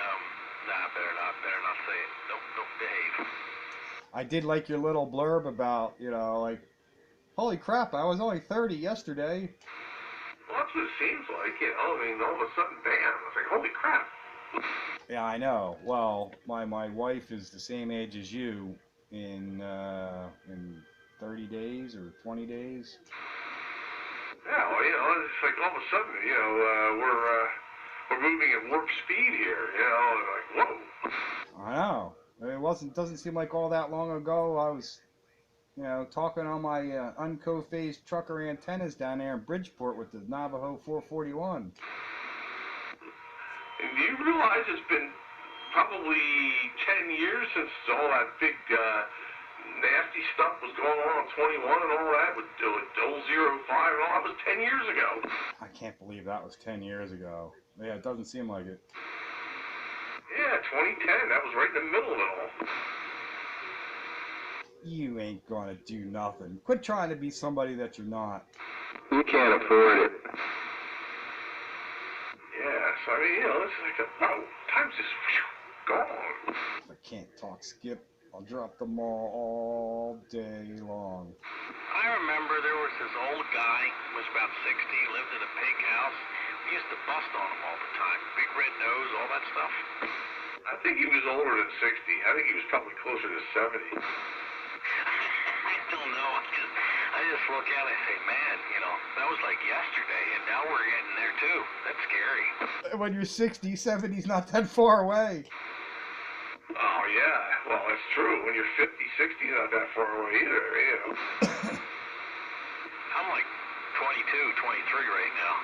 better not say it. Don't behave. I did like your little blurb about, you know, like, holy crap, I was only 30 yesterday. Well, that's what it seems like, you know. I mean, all of a sudden, bam. It's like, holy crap. Yeah, I know. Well, my wife is the same age as you in 30 days or 20 days. Yeah, well, you know, it's like all of a sudden, you know, we're moving at warp speed here, you know, and like, whoa. I know. Doesn't seem like all that long ago. I was, you know, talking on my unco-phased trucker antennas down there in Bridgeport with the Navajo 441. And do you realize it's been probably 10 years since all that big nasty stuff was going on 21 and all that with 005 and all that was 10 years ago. I can't believe that was 10 years ago. Yeah, it doesn't seem like it. Yeah, 2010, that was right in the middle of it all. You ain't gonna do nothing. Quit trying to be somebody that you're not. You can't afford it. Yeah, so I mean, you know, it's like wow, time's just gone. I can't talk, Skip. I'll drop them all day long. I remember there was this old guy, who was about 60, lived in a pig house. We used to bust on him all the time. Big red nose, all that stuff. I think he was older than 60. I think he was probably closer to 70. I don't know. I just look at it and say, man, you know, that was like yesterday, and now we're getting there too. That's scary. When you're 60, 70's not that far away. Oh, yeah. Well, that's true. When you're 50, 60, not that far away either, you know. I'm like 22, 23 right now.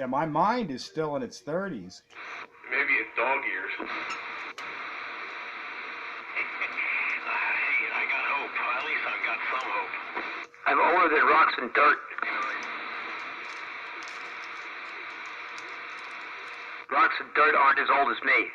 Yeah, my mind is still in its 30s. Maybe it's dog years. Hey, I got hope. At least I've got some hope. I'm older than rocks and dirt. Rocks and dirt aren't as old as me.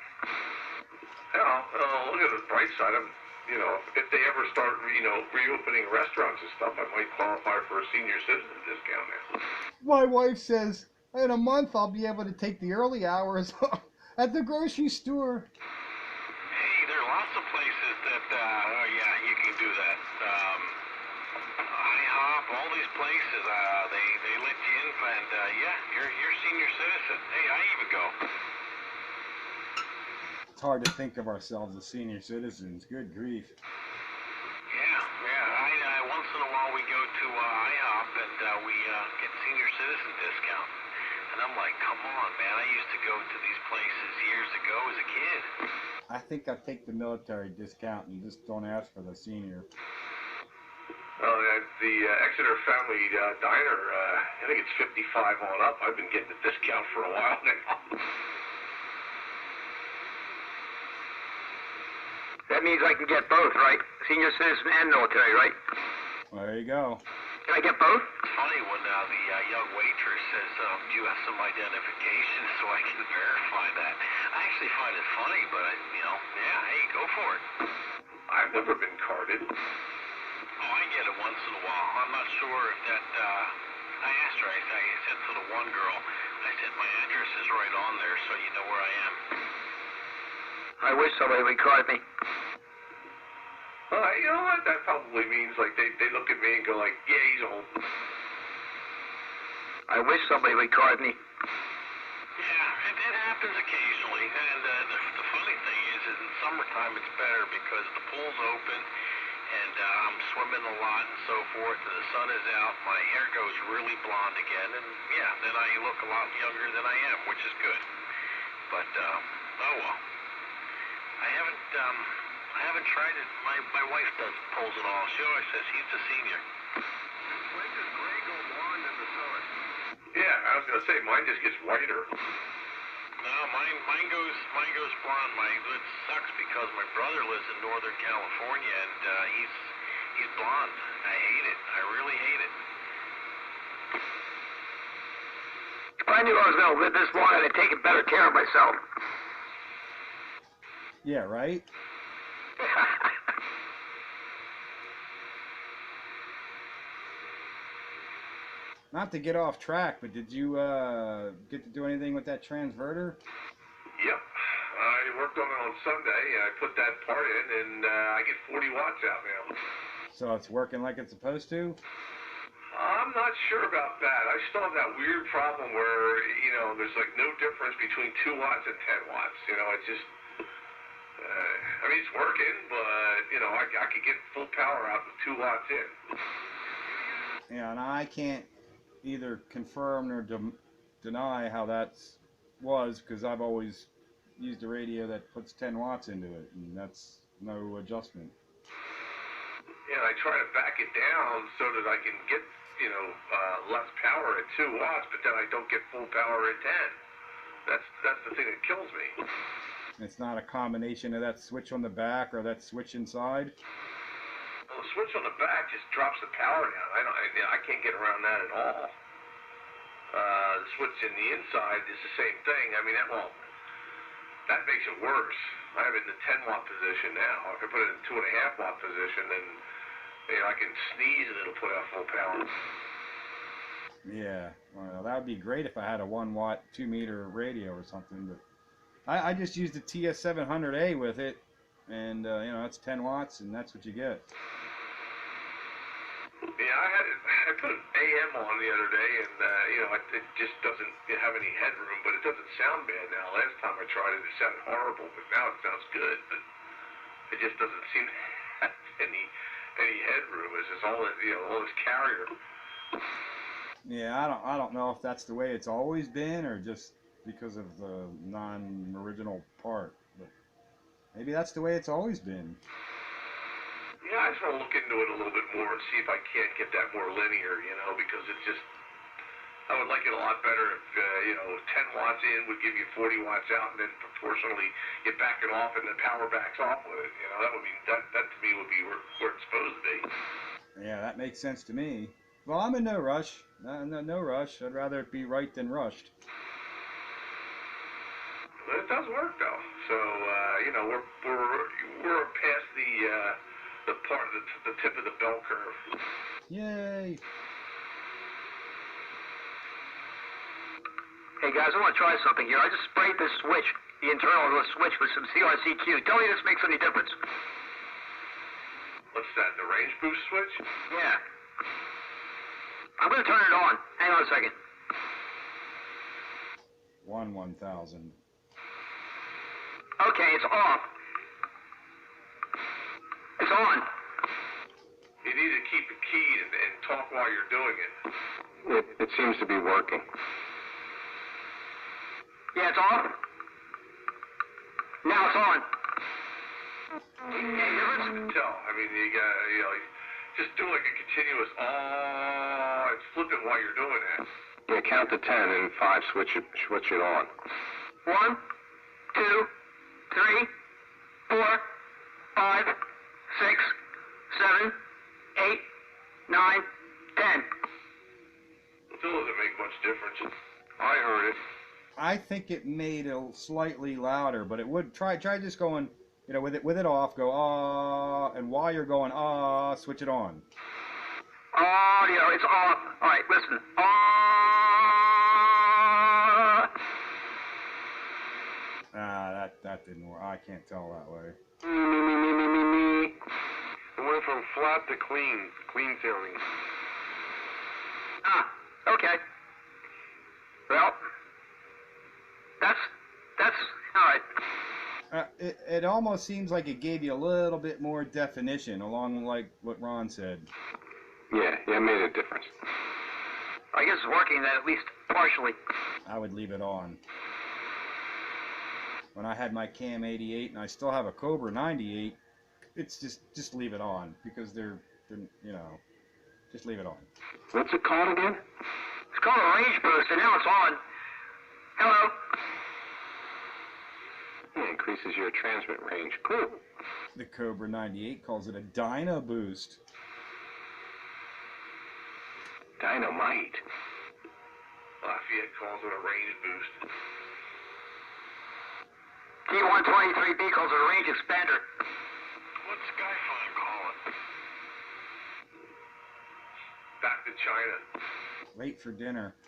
Yeah, look at the bright side. You know, if they ever start, you know, reopening restaurants and stuff, I might qualify for a senior citizen discount now. My wife says, in a month I'll be able to take the early hours at the grocery store. Hey, there are lots of places that, yeah, you can do that. IHOP, all these places, they let you in, and yeah, you're a senior citizen. Hey, I even go. It's hard to think of ourselves as senior citizens. Good grief. Yeah. Once in a while we go to IHOP and we get senior citizen discount. And I'm like, come on, man, I used to go to these places years ago as a kid. I think I take the military discount and just don't ask for the senior. The Exeter Family Diner, I think it's 55 on up. I've been getting a discount for a while now. That means I can get both, right? Senior citizen and military, right? Well, there you go. Can I get both? It's funny when the young waitress says, do you have some identification so I can verify that? I actually find it funny, but, you know, yeah, hey, go for it. I've never been carded. Oh, I get it once in a while. I'm not sure if that, I asked her, I said to the one girl, I said, my address is right on there, so you know where I am. I wish somebody would card me. You know what? That probably means, like, they look at me and go like, yeah, he's old. I wish somebody would card me. Yeah, it happens occasionally, and the funny thing is in summertime it's better because the pool's open, and I'm swimming a lot and so forth, and the sun is out, my hair goes really blonde again, and yeah, then I look a lot younger than I am, which is good. But, oh well. I haven't tried it. My wife pulls it all. She always says he's a senior. When does gray go blonde in the summer? Yeah, I was gonna say mine just gets whiter. No, mine goes blonde. It sucks because my brother lives in Northern California and he's blonde. I hate it. I really hate it. If I knew I was going to live this long, I'd have taken better care of myself. Yeah, right? Not to get off track, but did you get to do anything with that transverter? Yep. I worked on it on Sunday. I put that part in, and I get 40 watts out now. So it's working like it's supposed to? I'm not sure about that. I still have that weird problem where, you know, there's like no difference between 2 watts and 10 watts. You know, it's just, I mean, it's working, but, you know, I could get full power out with 2 watts in. Yeah, and I can't either confirm nor deny how that was, because I've always used a radio that puts 10 watts into it, and that's no adjustment. Yeah, I try to back it down so that I can get, you know, less power at 2 watts, but then I don't get full power at 10. That's the thing that kills me. It's not a combination of that switch on the back or that switch inside? Well, the switch on the back just drops the power down. I can't get around that at all. The switch in the inside is the same thing. I mean, that makes it worse. I have it in the 10 watt position now. If I put it in 2.5 watt position, then, you know, I can sneeze and it'll put out full power. Yeah, well, that would be great if I had a 1 watt 2 meter radio or something, but I just used the TS700A with it, and you know, that's 10 watts, and that's what you get. Yeah, I put an AM on the other day, and you know, it just doesn't have any headroom, but it doesn't sound bad now. Last time I tried it, it sounded horrible, but now it sounds good. But it just doesn't seem to have any headroom. It's just all you know, all this carrier. Yeah, I don't know if that's the way it's always been, or just because of the non-original part, but maybe that's the way it's always been. Yeah, I just want to look into it a little bit more and see if I can't get that more linear, you know, because it's just, I would like it a lot better if, you know, 10 watts in would give you 40 watts out, and then proportionally you back it off and the power backs off with it. You know, that would be, that to me would be where it's supposed to be. Yeah, that makes sense to me. Well, I'm in no rush. No rush. I'd rather it be right than rushed. But it does work though. So, you know, we're past the part of the tip of the bell curve. Yay! Hey guys, I want to try something here. I just sprayed this switch, the internal of the switch, with some CRCQ. Tell me if this makes any difference. What's that, the range boost switch? Yeah. I'm going to turn it on. Hang on a second. 1000. Okay, it's off. It's on. You need to keep it keyed and talk while you're doing it. It seems to be working. Yeah, it's off. Now it's on. Yeah, you can tell. I mean, you got, you know, just do like a continuous and flip it while you're doing that. Yeah, count to 10 and 5, switch it on. 1, 2, 3, 4, 5, 6, 7, 8, 9, 10. Still doesn't make much difference. I heard it. I think it made it slightly louder, but it would try just going, you know, with it off, go ah, and while you're going ah, switch it on. Audio, it's off. All right, listen. That didn't work. I can't tell that way. It went from flat to clean sounding. Okay. Well, that's all right. It almost seems like it gave you a little bit more definition, along like what Ron said. Yeah, it made a difference. I guess it's working then, at least partially. I would leave it on. When I had my Cam 88 and I still have a Cobra 98, it's just leave it on, because they're you know, just leave it on. What's it called again? It's called a range boost, and now it's on. Hello. It increases your transmit range. Cool. The Cobra 98 calls it a Dyna Boost. Dynamite. Lafayette calls it a range boost. T123B calls it a range expander. What's Skyfire call it? Back to China. Late for dinner.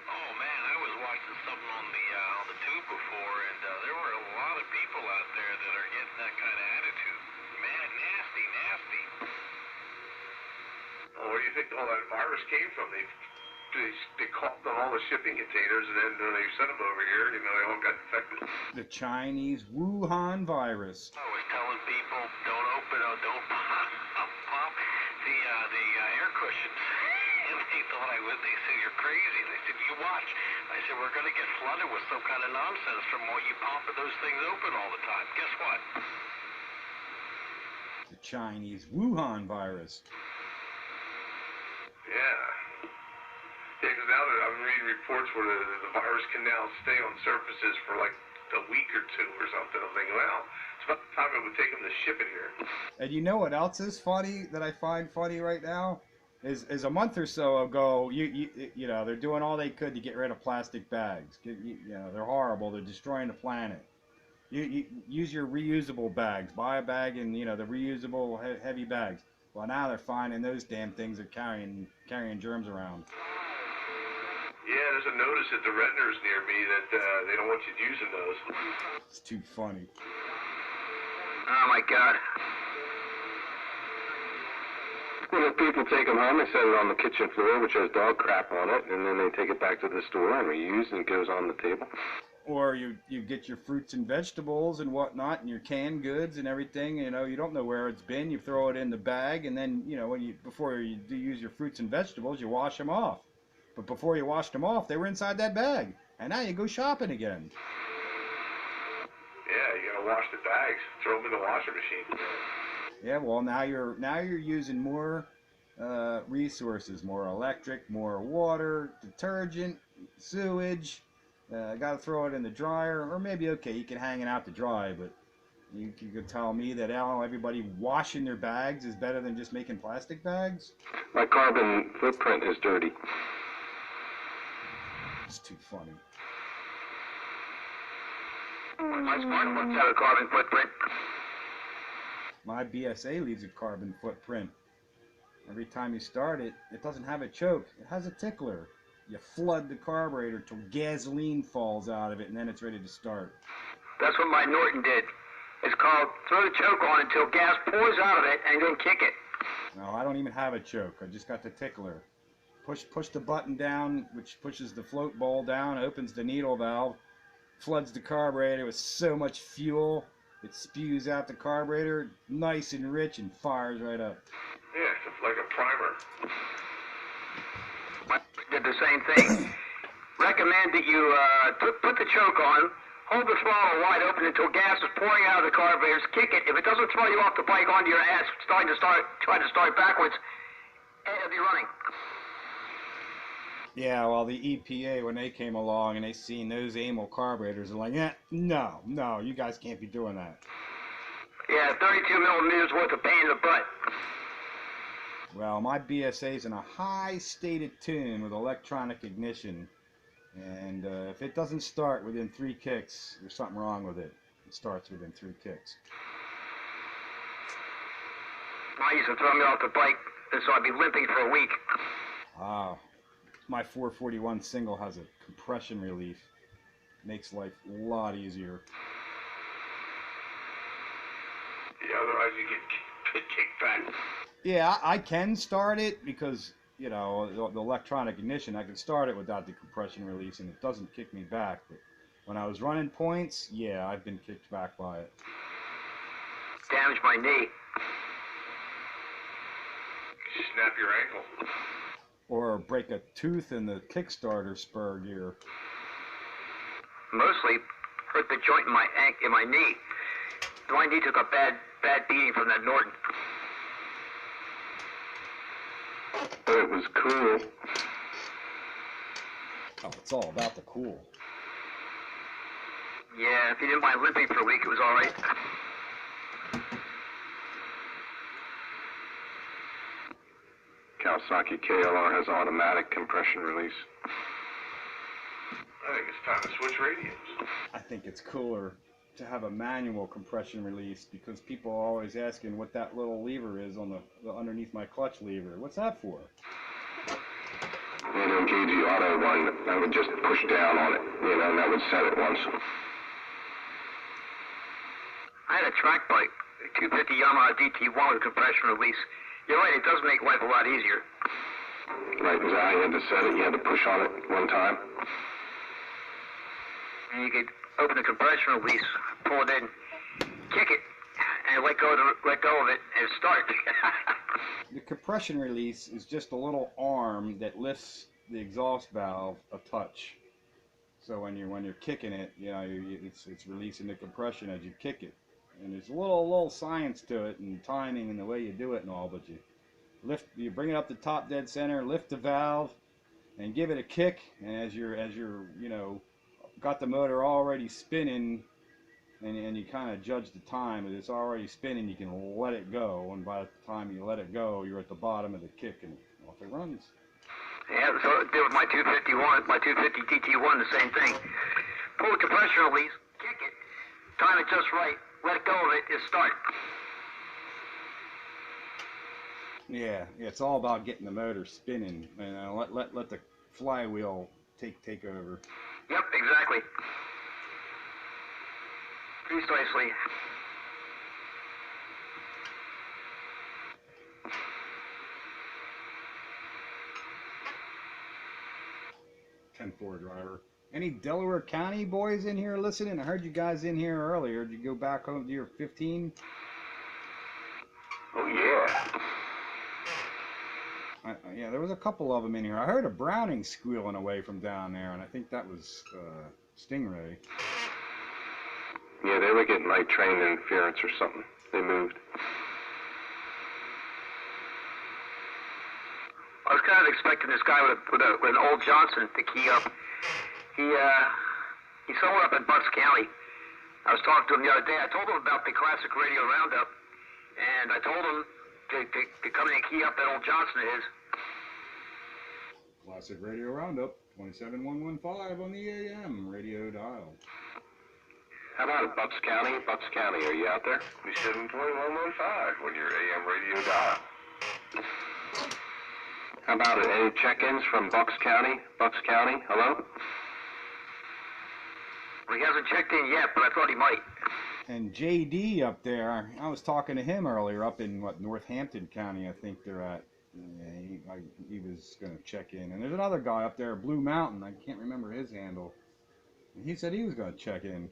Oh man, I was watching something on the tube before, and there were a lot of people out there that are getting that kind of attitude. Man, nasty. Oh, where do you think all that virus came from? They coughed on all the shipping containers, and then they sent them over here. You know, they all got infected. The Chinese Wuhan virus. I was telling people, don't open or don't pop the air cushions. And they thought they said, you're crazy. They said, you watch. I said, we're going to get flooded with some kind of nonsense from what you popping those things open all the time. Guess what? The Chinese Wuhan virus. Yeah. Yeah, because now I'm reading reports where the virus can now stay on surfaces for like a week or two or something. I'm thinking, well, it's about the time it would take them to ship it here. And you know what else is funny that I find funny right now? Is a month or so ago, you know, they're doing all they could to get rid of plastic bags. You know, they're horrible. They're destroying the planet. You use your reusable bags. Buy a bag and, you know, the reusable heavy bags. Well, now they're finding those damn things are carrying germs around. Yeah, there's a notice at the Redners near me that they don't want you using those. It's too funny. Oh my God. Well, if people take them home, they set it on the kitchen floor, which has dog crap on it, and then they take it back to the store and reuse, and it goes on the table. Or you get your fruits and vegetables and whatnot, and your canned goods and everything. You know, you don't know where it's been. You throw it in the bag, and then, you know, before you do use your fruits and vegetables, you wash them off. But before you washed them off, they were inside that bag, and now you go shopping again. Yeah, you gotta wash the bags, throw them in the washing machine. Yeah, well, now you're using more resources, more electric, more water, detergent, sewage. Got to throw it in the dryer, or maybe, okay, you can hang it out to dry, but you could tell me that everybody washing their bags is better than just making plastic bags? My carbon footprint is dirty. It's too funny. My smartphones have a carbon footprint. My BSA leaves a carbon footprint. Every time you start it, it doesn't have a choke. It has a tickler. You flood the carburetor till gasoline falls out of it, and then it's ready to start. That's what my Norton did. It's called throw the choke on until gas pours out of it and then kick it. No, I don't even have a choke. I just got the tickler. Push the button down, which pushes the float bowl down, opens the needle valve, floods the carburetor with so much fuel, it spews out the carburetor, nice and rich, and fires right up. Yeah, it's like a primer. I did the same thing. Recommend that you put the choke on, hold the throttle wide open until gas is pouring out of the carburetors, kick it. If it doesn't throw you off the bike onto your ass, try to start backwards, and it'll be running. Yeah, well, the EPA, when they came along and they seen those amyl carburetors, they're like, no, you guys can't be doing that. Yeah, 32 millimeters worth of pain in the butt. Well, my BSA's in a high state of tune with electronic ignition, and if it doesn't start within 3 kicks, there's something wrong with it. It starts within 3 kicks. I used to throw me off the bike, so I'd be limping for a week. Ah, my 441 single has a compression relief. Makes life a lot easier. Yeah, otherwise you get kicked back. Yeah, I can start it because, you know, the electronic ignition, I can start it without the compression release and it doesn't kick me back. But when I was running points, yeah, I've been kicked back by it. Damaged my knee. Snap your ankle. Or break a tooth in the Kickstarter spur gear. Mostly hurt the joint in my knee. My knee took a bad beating from that Norton. But it was cool. Oh, it's all about the cool. Yeah, if you didn't mind limping for a week, it was all right. Kawasaki KLR has automatic compression release. I think it's time to switch radios. I think it's cooler to have a manual compression release because people are always asking what that little lever is on the underneath my clutch lever. What's that for? The MKG Auto one, I would just push down on it, you know, and that would set it once. I had a track bike, a 250 Yamaha DT1 with compression release. You're right, it does make life a lot easier. Right, is that how you had to set it? You had to push on it one time? And you could open the compression release, pull it in, kick it, and let go of it, and start. The compression release is just a little arm that lifts the exhaust valve a touch. So when you're kicking it, you know, it's releasing the compression as you kick it. And there's a little science to it and timing and the way you do it and all, but you bring it up to top dead center, lift the valve, and give it a kick. And as you're you know, got the motor already spinning, and you kind of judge the time, and it's already spinning, you can let it go. And by the time you let it go, you're at the bottom of the kick, and off it runs. Yeah, so I did with my 251, my 250 TT1, the same thing. Pull the compression release, kick it, time it just right, let go of it, and start. Yeah, it's all about getting the motor spinning, and let the flywheel take over. Yep, exactly. Precisely. Ten-4 driver. Any Delaware County boys in here listening? I heard you guys in here earlier. Did you go back home to your 15? Oh, yeah. Yeah, there was a couple of them in here. I heard a Browning squealing away from down there, and I think that was Stingray. Yeah, they were getting like train interference or something. They moved. I was kind of expecting this guy with an old Johnson to key up. He's somewhere up in Bucks County. I was talking to him the other day. I told him about the Classic Radio Roundup, and I told him to come in and key up that old Johnson of his. Classic Radio Roundup, 27115 on the AM radio dial. How about Bucks County? Bucks County, are you out there? 27.115 on your AM radio dial. How about it? Any check-ins from Bucks County? Bucks County, hello? Well, he hasn't checked in yet, but I thought he might. And JD up there, I was talking to him earlier up in, Northampton County, I think they're at. Yeah, he was going to check in. And there's another guy up there, Blue Mountain. I can't remember his handle. He said he was going to check in.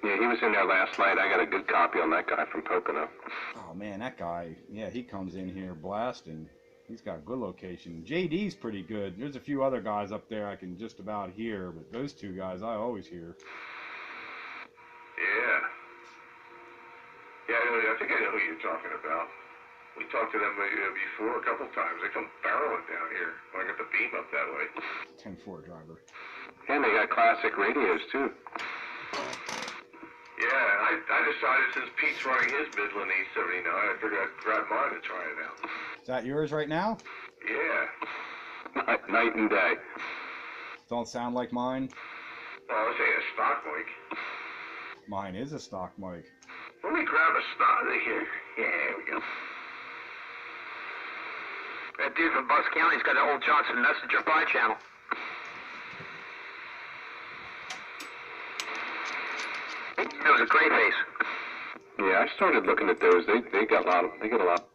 Yeah, he was in there last night. I got a good copy on that guy from Pocono. Oh, man, that guy, yeah, he comes in here blasting. He's got good location. JD's pretty good. There's a few other guys up there I can just about hear, but those two guys I always hear. Yeah. Yeah, I think I know who you're talking about. We talked to them before a couple times. They come barreling down here when I got the beam up that way. 10-4 driver. And they got classic radios, too. Yeah, I decided since Pete's running his Midland E79, I figured I'd grab mine and try it out. Is that yours right now? Yeah. Night and day. Don't sound like mine. Oh, this ain't a stock mic. Mine is a stock mic. Let me grab a stock here. Yeah, there we go. That dude from Bucks County's got an old Johnson Messenger 5 channel. It was a gray face. Yeah, I started looking at those. They got a lot.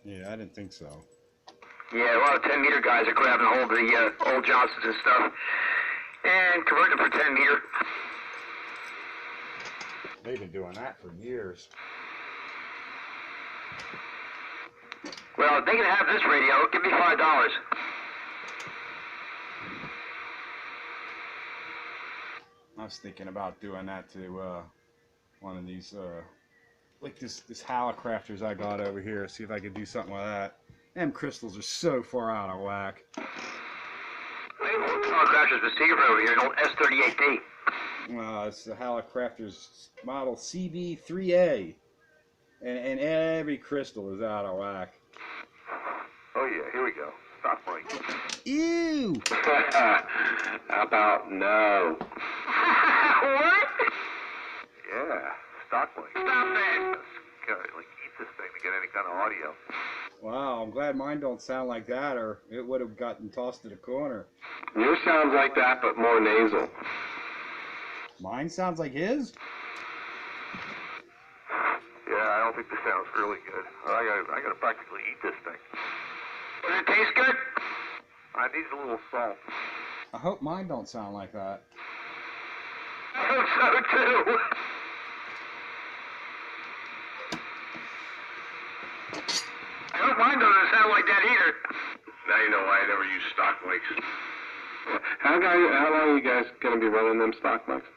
Yeah, I didn't think so. Yeah, a lot of 10-meter guys are grabbing a hold of the old Johnsons and stuff and converting them for 10-meter. They've been doing that for years. Well, if they can have this radio, give me $5. I was thinking about doing that to one of these, like this Hallicrafters I got over here. See if I could do something with that. Them crystals are so far out of whack. Hallicrafters was secret over here, an old S38D. It's the Hallicrafters model CV3A, and every crystal is out of whack. Oh, yeah, here we go. Stock mic. Ew! How about no? What? Yeah, stock mic. Stop it! Like, eat this thing to get any kind of audio. Wow, I'm glad mine don't sound like that, or it would have gotten tossed to the corner. Yours sounds like that, but more nasal. Mine sounds like his? I think this sounds really good. I gotta practically eat this thing. Does it taste good? I need a little salt. I hope mine don't sound like that. I hope so too. I hope mine doesn't sound like that either. Now you know why I never use stock mics. How long are you guys going to be running them stock mics?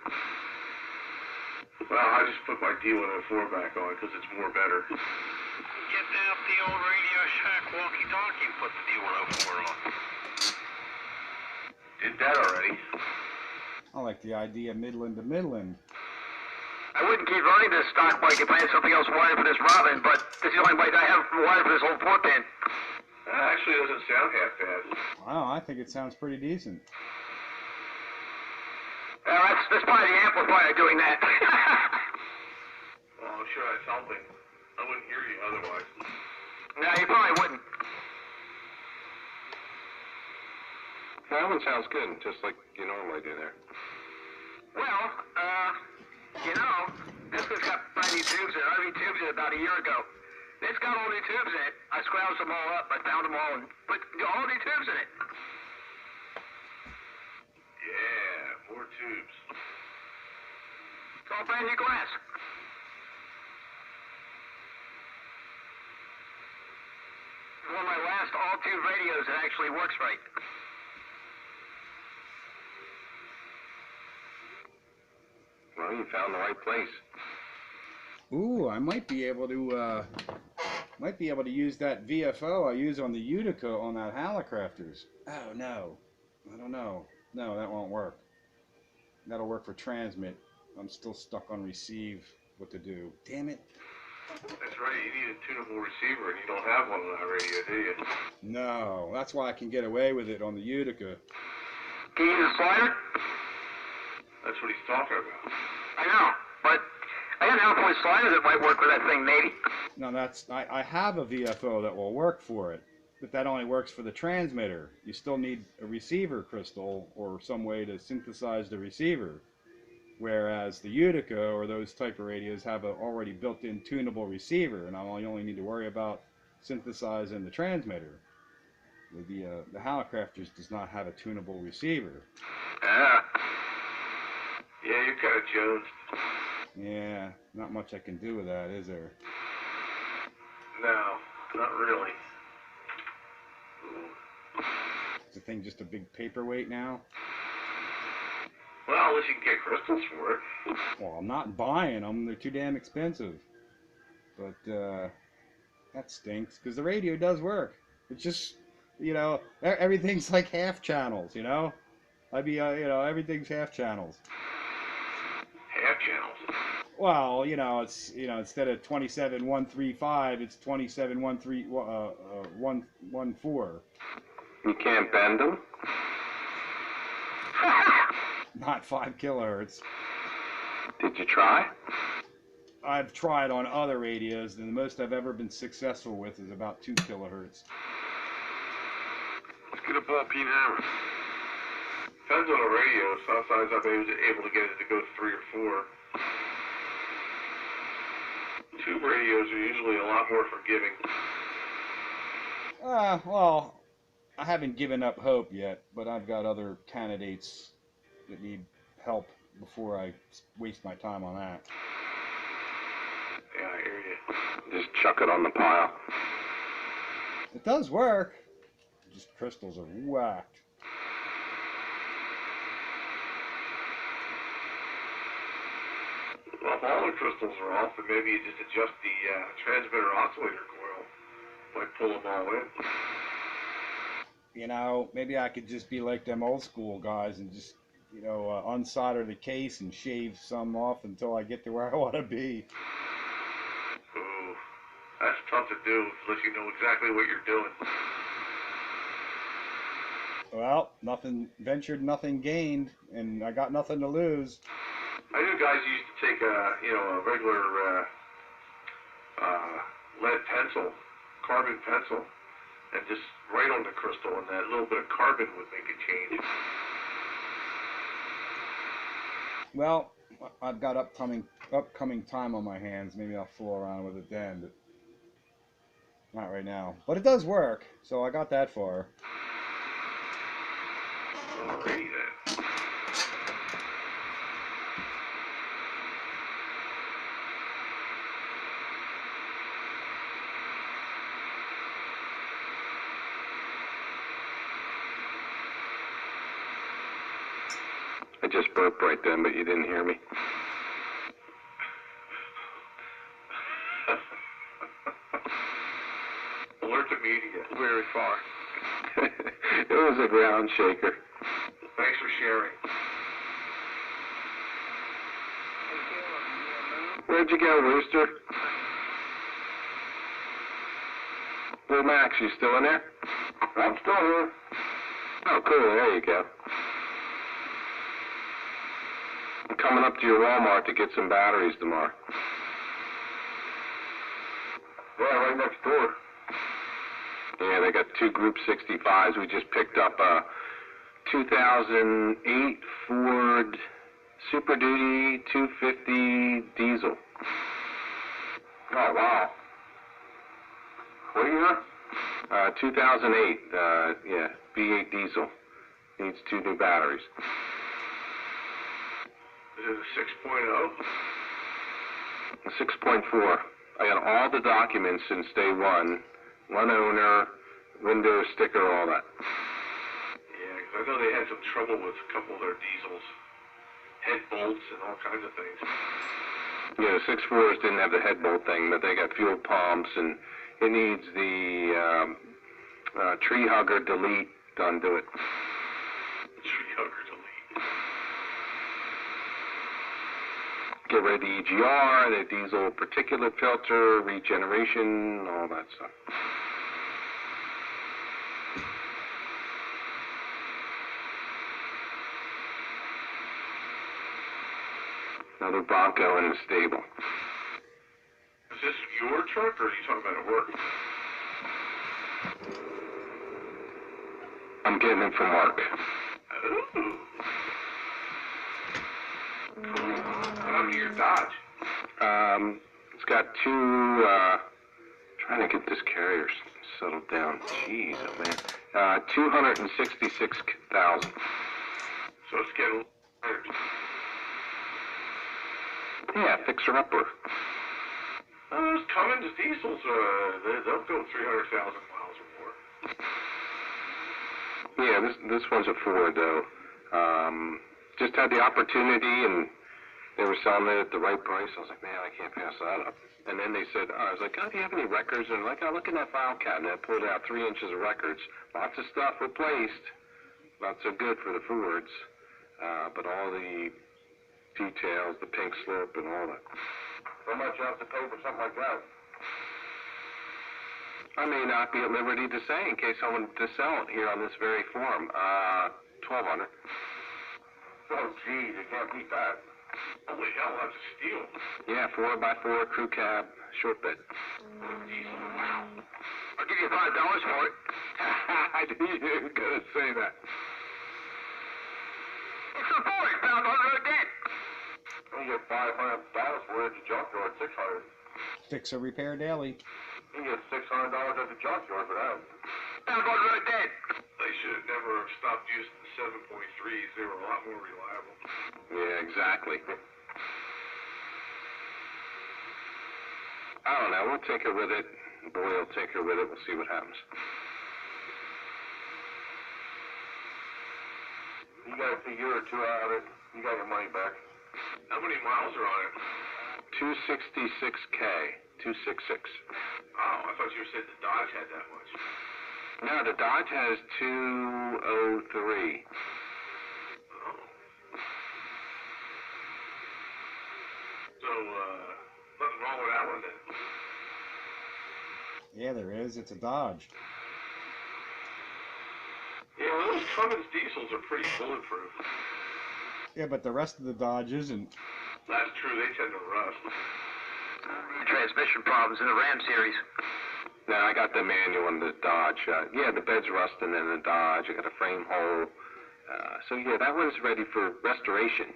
Well, I just put my D104 back on because it's more better. Get out the old Radio Shack walkie-talkie and put the D104 on. Did that already. I like the idea of Midland to Midland. I wouldn't keep running this stock mic if I had something else wired for this Robin, but this is the only mic I have wired for this whole 4-pin. Actually, it doesn't sound half bad. Wow, I think it sounds pretty decent. That's probably the amplifier doing that. Well, I'm sure that's helping. I wouldn't hear you otherwise. No, you probably wouldn't. That one sounds good, just like you normally do there. Well, you know, this one's got brand new tubes in it. I retubed it about a year ago. It's got all new tubes in it. I scrounged them all up. I found them all and put all new tubes in it. Yeah, more tubes. It's all brand new glass. It's one of my last all-tube radios that actually works right. Well, you found the right place. Ooh, I might be able to use that VFO I use on the Utica on that Hallicrafters. Oh no, I don't know. No, that won't work. That'll work for transmit. I'm still stuck on receive. What to do? Damn it. That's right, you need a tunable receiver, and you don't have one on that radio, do you? No, that's why I can get away with it on the Utica. Can you use a slider? That's what he's talking about. I know, but I got an outboard slider that might work with that thing, maybe. No, I have a VFO that will work for it, but that only works for the transmitter. You still need a receiver crystal or some way to synthesize the receiver. Whereas the Utica or those type of radios have a already built-in tunable receiver, and I only need to worry about synthesizing the transmitter. The Hallicrafters does not have a tunable receiver. Yeah, you're kind of jonesed. Yeah, not much I can do with that, is there? No, not really. Is the thing just a big paperweight now? Well, unless you can get crystals for it. Well, I'm not buying them. They're too damn expensive. But that stinks, because the radio does work. It's just, everything's like half channels, everything's half channels. Half channels. Well, it's, instead of 27.135, it's 27.114. You can't bend them? Not 5 kilohertz. Did you try? I've tried on other radios, and the most I've ever been successful with is about 2 kilohertz. Let's get a ball peen hammer. Depends on the radio. Sometimes I'm able to get it to go 3 or 4. Tube radios are usually a lot more forgiving. Well, I haven't given up hope yet, but I've got other candidates that need help before I waste my time on that. Yeah, I hear you. Just chuck it on the pile. It does work. Just crystals are whacked. Well, if all the crystals are off, then maybe you just adjust the transmitter oscillator coil. Might pull them all in. Maybe I could just be like them old school guys and just, unsolder the case and shave some off until I get to where I want to be. Ooh, that's tough to do unless you know exactly what you're doing. Well, nothing ventured, nothing gained, and I got nothing to lose. I knew guys who used to take a regular lead pencil, carbon pencil, and just write on the crystal, and that little bit of carbon would make it change. Well, I've got upcoming upcoming time on my hands, maybe I'll fool around with it then, but not right now. But it does work, so I got that far. Alrighty then. I just burped right then, but you didn't hear me. Alert the media. Very far. It was a ground shaker. Thanks for sharing. Where'd you go, Rooster? Well, Max, you still in there? I'm still here. Oh, cool. There you go. I'm coming up to your Walmart to get some batteries tomorrow. Yeah, right next door. Yeah, they got 2 Group 65s. We just picked up a 2008 Ford Super Duty 250 diesel. Oh, wow. What year? 2008, yeah, V8 diesel. Needs 2 new batteries. Is it a 6.0? 6.4. I got all the documents since day one. One owner, window sticker, all that. Yeah, because I know they had some trouble with a couple of their diesels. Head bolts and all kinds of things. Yeah, the 6.4s didn't have the head bolt thing, but they got fuel pumps, and it needs the tree hugger delete done to it. Tree hugger delete. Get rid of the EGR, the diesel particulate filter, regeneration, all that stuff. Another Bronco in the stable. Is this your truck, or are you talking about at work? I'm getting it from work. Ooh. Cool. How do your Dodge? It's got 2, trying to get this carrier settled down. Jeez, oh man. 266,000. So it's getting tired. Yeah, fixer-upper. Those Cummins diesels, they'll go 300,000 miles or more. Yeah, this one's a Ford, though. Just had the opportunity, and they were selling it at the right price. I was like, man, I can't pass that up. And then they said, I was like, oh, do you have any records? And they're like, oh, look in that file cabinet. I pulled out 3 inches of records. Lots of stuff replaced. Not so good for the Fords. But all the details, the pink slip, and all that. How much you have to pay for something like that? I may not be at liberty to say in case I wanted to sell it here on this very forum. $1,200. Oh, geez, you can't beat that. Holy hell, that's a steal. Yeah, 4x4 crew cab, short bed. Diesel, wow. I'll give you $5 for it. I knew you were going to say that. It's a Ford, found on the road dead. You get $500 for it at the junkyard, $600. Fix or repair daily. You get $600 at the junkyard for that. Found on the road dead. They should have never stopped using the 7.3s. They were a lot more reliable. Yeah, exactly. I don't know. We'll take her with it. Boy, will take her with it. We'll see what happens. You got a year or 2 out of it, you got your money back. How many miles are on it? 266K. 266. Oh, I thought you said the Dodge had that much. No, the Dodge has 203. Oh. So, nothing wrong with that one then. Yeah, there is. It's a Dodge. Yeah, well, those Cummins diesels are pretty bulletproof. Yeah, but the rest of the Dodge isn't. That's true, they tend to rust. Transmission problems in the Ram series. No, I got the manual on the Dodge. Yeah, the bed's rusting in the Dodge. I got a frame hole. So, yeah, that one's ready for restoration.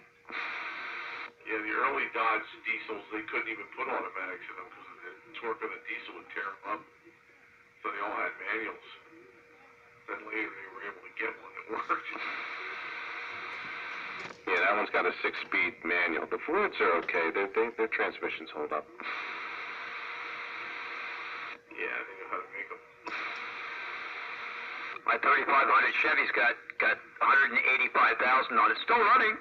Yeah, the early Dodge diesels, they couldn't even put automatics in them because the torque of the diesel would tear them up. So they all had manuals. Then later they were able to get one that worked. Yeah, that one's got a 6-speed manual. The Fords are okay. Their transmissions hold up. Yeah, they know how to make them. My 3500 Chevy's got 185,000 on it. Still running.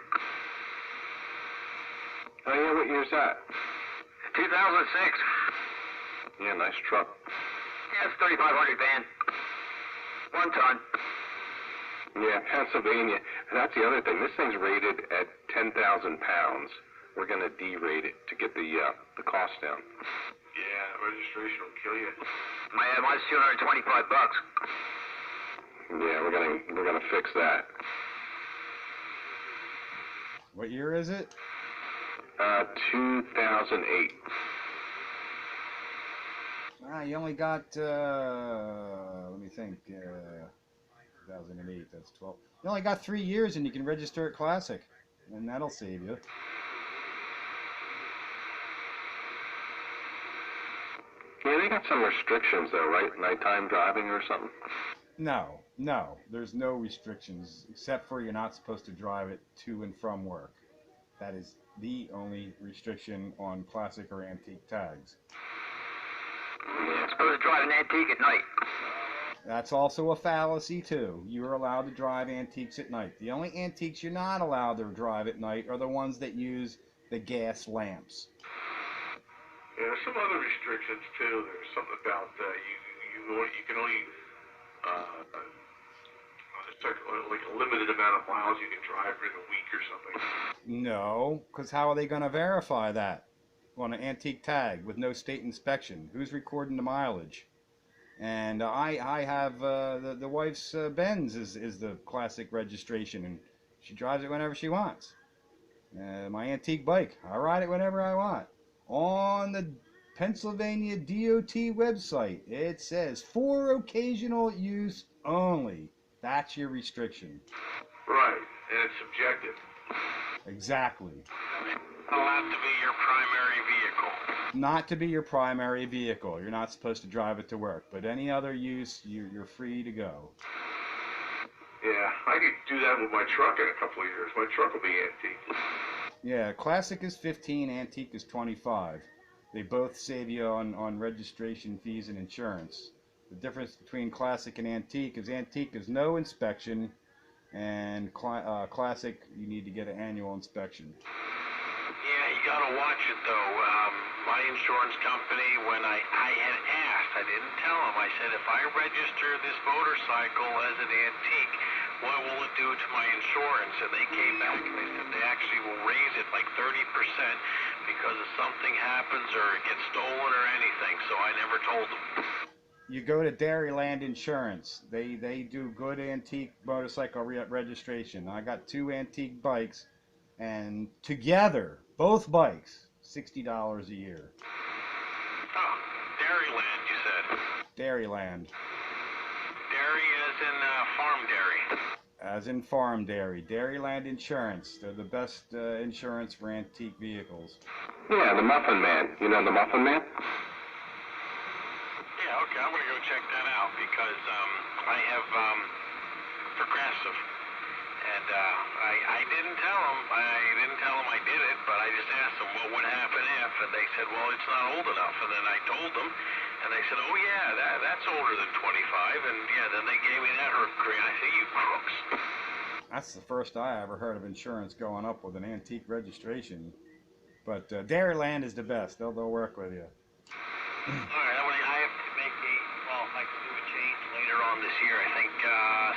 Oh yeah, what year's that? 2006. Yeah, nice truck. Yeah, it's 3500 van. 1 ton. Yeah, Pennsylvania. That's the other thing. This thing's rated at 10,000 pounds. We're gonna derate it to get the cost down. Yeah, registration will kill you. Mine's $225. Yeah, we're gonna fix that. What year is it? 2008. Ah, you only got, let me think, 2008, that's 12. You only got 3 years and you can register it Classic, and that'll save you. Yeah, they got some restrictions though, right? Nighttime driving or something? No, there's no restrictions, except for you're not supposed to drive it to and from work. That is the only restriction on Classic or antique tags. I'm supposed to drive an antique at night. That's also a fallacy too. You're allowed to drive antiques at night. The only antiques you're not allowed to drive at night are the ones that use the gas lamps. Yeah, there's some other restrictions too. There's something about you can only like a limited amount of miles you can drive in a week or something. No, because how are they going to verify that on an antique tag with no state inspection? Who's recording the mileage? And I have the wife's Benz is the Classic registration, and she drives it whenever she wants. My antique bike, I ride it whenever I want. On the Pennsylvania DOT website, it says for occasional use only. That's your restriction. Right, and it's subjective. Exactly. Allowed to be your primary vehicle. Not to be your primary vehicle. You're not supposed to drive it to work, but any other use, you're free to go. Yeah, I could do that with my truck in a couple of years. My truck will be antique. Yeah, Classic is 15, Antique is 25. They both save you on registration fees and insurance. The difference between Classic and Antique is no inspection, and Classic, you need to get an annual inspection. Yeah, you gotta watch it though. My insurance company, when I had asked, I didn't tell them, I said, if I register this motorcycle as an antique, what will it do to my insurance? And they came back and they said they actually will raise it like 30% because if something happens or it gets stolen or anything, so I never told them. You go to Dairyland Insurance. They do good antique motorcycle registration. I got 2 antique bikes, and together, both bikes, $60 a year. Oh, Dairyland, you said. Dairyland. Dairy as in farm dairy. As in farm dairy. Dairyland Insurance. They're the best insurance for antique vehicles. Yeah, the Muffin Man. You know the Muffin Man? Yeah, okay, I'm gonna go check that out because I have Progressive, and I didn't tell them. I did it, but I just asked them what would happen if, and they said, well, it's not old enough. And then I told them, and they said, oh yeah, that's older than 25, and yeah, then they gave me that green. I said, you crooks. That's the first I ever heard of insurance going up with an antique registration. But Dairyland is the best. They'll work with you. All right, I have to make I can do a change later on this year. I think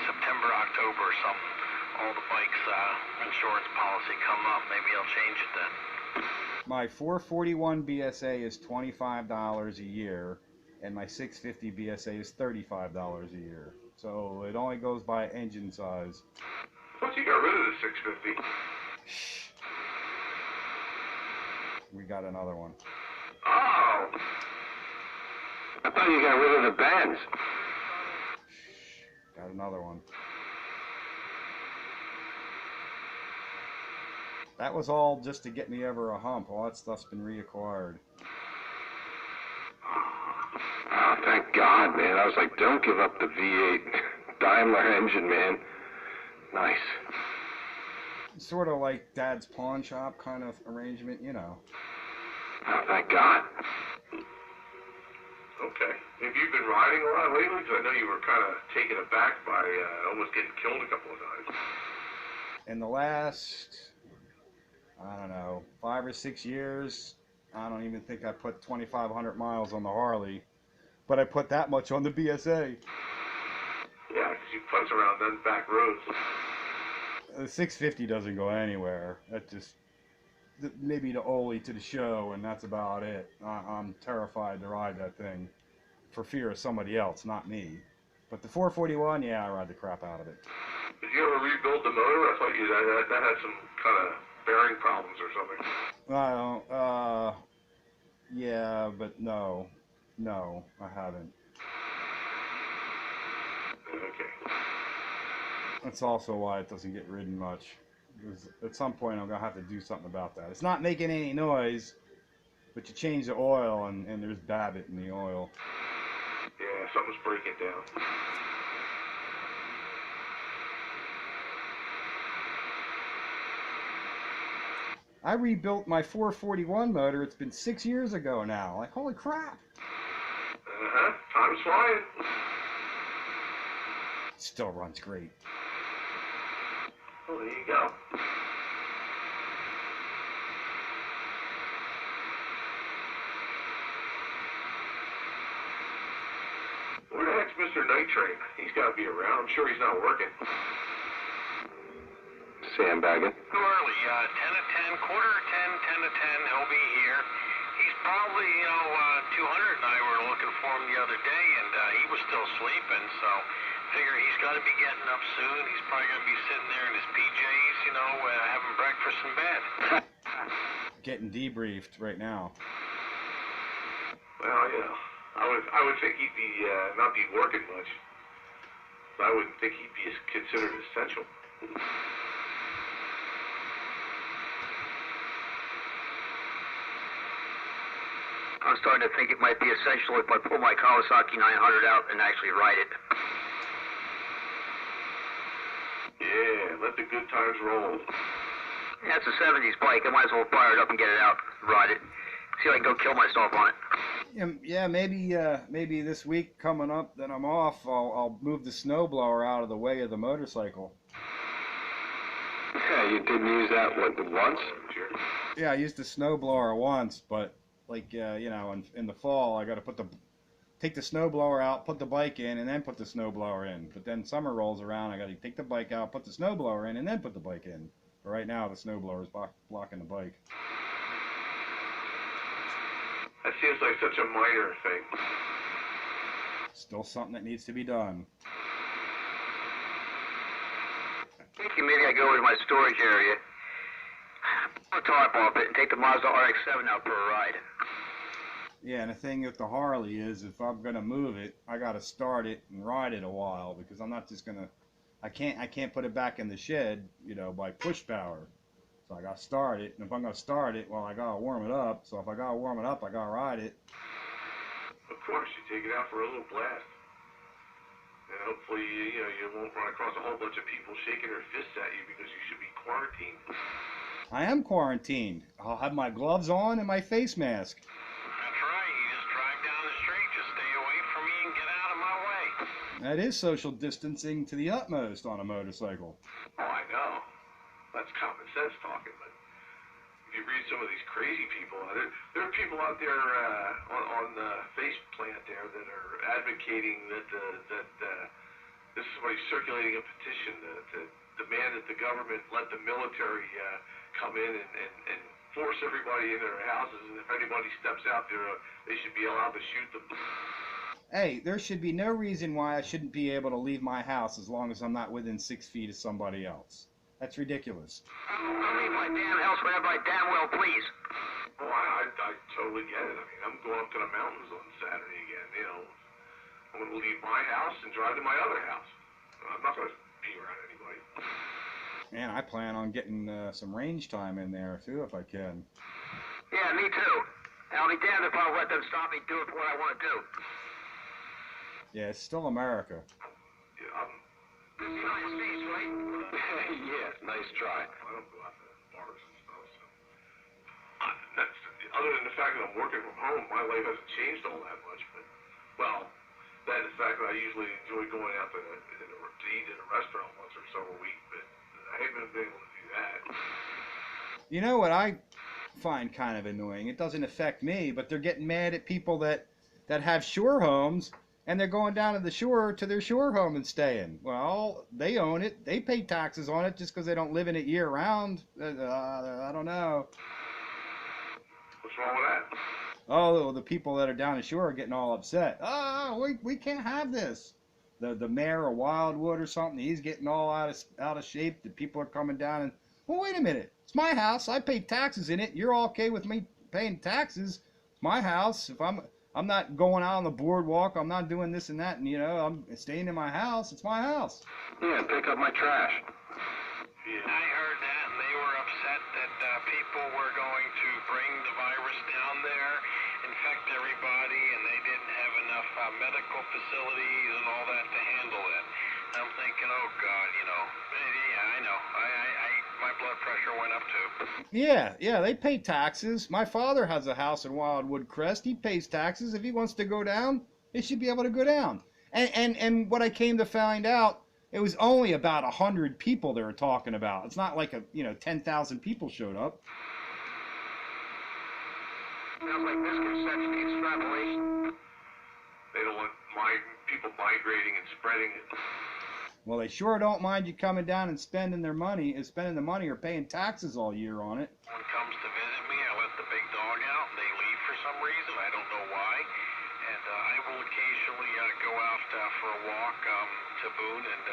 September, October or something. All the bikes' insurance policy come up. Maybe I'll change it then. My 441 BSA is $25 a year, and my 650 BSA is $35 a year. So it only goes by engine size. Once you got rid of the 650. We got another one. Oh! I thought you got rid of the bands. Got another one. That was all just to get me over a hump. All that stuff's been reacquired. Oh, thank God, man. I was like, don't give up the V8 Daimler engine, man. Nice. Sort of like Dad's pawn shop kind of arrangement, you know. Oh, thank God. Okay. Have you been riding a lot lately? Because I know you were kind of taken aback by almost getting killed a couple of times. In the last, I don't know, 5 or 6 years, I don't even think I put 2,500 miles on the Harley, but I put that much on the BSA. Yeah, because you punch around those back roads. The 650 doesn't go anywhere. That just, maybe the Oli to the show, and that's about it. I'm terrified to ride that thing for fear of somebody else, not me. But the 441, yeah, I ride the crap out of it. Did you ever rebuild the motor? I thought you that had some kind of bearing problems or something. Yeah, but no, I haven't. Okay. That's also why it doesn't get ridden much. Because at some point I'm gonna have to do something about that. It's not making any noise, but you change the oil and there's Babbitt in the oil. Yeah, something's breaking down. I rebuilt my 441 motor. It's been 6 years ago now. Like, holy crap! Time's flying. Still runs great. Well, there you go. Where the heck's Mr. Night Train? He's got to be around. I'm sure he's not working. Sandbagging. Too early. 10 to 10, quarter to 10, 10 to 10. He'll be here. He's probably, 200 and I were looking for him the other day, and he was still sleeping, so figure he's got to be getting up soon. He's probably going to be sitting there in his PJs, having breakfast in bed. Getting debriefed right now. Well, I would think he'd be not be working much. I wouldn't think he'd be considered essential. I'm starting to think it might be essential if I pull my Kawasaki 900 out and actually ride it. Yeah, let the good times roll. Yeah, it's a 70s bike. I might as well fire it up and get it out, ride it. See if I can go kill myself on it. Yeah, maybe this week coming up that I'm off, I'll move the snowblower out of the way of the motorcycle. Yeah, you didn't use that, once? Yeah, I used the snowblower once, but like, in the fall, I got to take the snowblower out, put the bike in, and then put the snowblower in. But then summer rolls around, I got to take the bike out, put the snowblower in, and then put the bike in. But right now, the snowblower is blocking the bike. That seems like such a minor thing. Still something that needs to be done. Thinking maybe I go over to my storage area, pull a tarp off it, and take the Mazda RX-7 out for a ride. Yeah, and the thing with the Harley is, if I'm gonna move it, I gotta start it and ride it a while, because I'm not just gonna, I can't put it back in the shed, by push power. So I gotta start it, and if I'm gonna start it, well, I gotta warm it up. So if I gotta warm it up, I gotta ride it. Of course, you take it out for a little blast. And hopefully, you won't run across a whole bunch of people shaking their fists at you because you should be quarantined. I am quarantined. I'll have my gloves on and my face mask. That's right. You just drive down the street. Just stay away from me and get out of my way. That is social distancing to the utmost on a motorcycle. Oh, I know. That's common sense talking, but if you read some of these crazy people, there are people out there on the face plant there that are advocating that this is somebody circulating a petition to demand that the government let the military come in and force everybody in their houses, and if anybody steps out there, they should be allowed to shoot them. Hey, there should be no reason why I shouldn't be able to leave my house as long as I'm not within 6 feet of somebody else. That's ridiculous. I'll leave my damn house whenever I damn well please. Oh, I totally get it. I mean, I'm going up to the mountains on Saturday again, I'm going to leave my house and drive to my other house. I'm not going to be around anybody. Man, I plan on getting some range time in there too if I can. Yeah, me too. I'll be damned if I'll let them stop me doing what I want to do. Yeah, it's still America. Yeah, It's the United States, right? Yeah, nice try. I don't go out to bars and stuff, so. That's, other than the fact that I'm working from home, my life hasn't changed all that much, but, well, that and the fact that I usually enjoy going out to eat in a restaurant once or so a week, but I haven't been able to do that. You know what I find kind of annoying? It doesn't affect me, but they're getting mad at people that have shore homes, and they're going down to the shore to their shore home and staying. Well, they own it. They pay taxes on it just because they don't live in it year round. I don't know. What's wrong with that? Oh, the people that are down the shore are getting all upset. Oh, we can't have this. The mayor of Wildwood or something, he's getting all out of shape. The people are coming down and, well, wait a minute. It's my house. I pay taxes in it. You're okay with me paying taxes? It's my house. If I'm not going out on the boardwalk, I'm not doing this and that, and I'm staying in my house. It's my house. Yeah, pick up my trash. Yeah. I heard that, and they were upset that people were going to bring the virus down there, infect everybody, and they didn't have enough medical facilities and all that to handle it. I'm thinking, oh God, yeah, I know. My blood pressure went up too. Yeah, they pay taxes. My father has a house in Wildwood Crest. He pays taxes. If he wants to go down, he should be able to go down. And what I came to find out, it was only about 100 people they were talking about. It's not like 10,000 people showed up. Sounds like misconception, extrapolation. They don't want people migrating and spreading it. Well, they sure don't mind you coming down and spending the money or paying taxes all year on it. Someone comes to visit me, I let the big dog out, and they leave for some reason. I don't know why. And I will occasionally go out for a walk to Boone and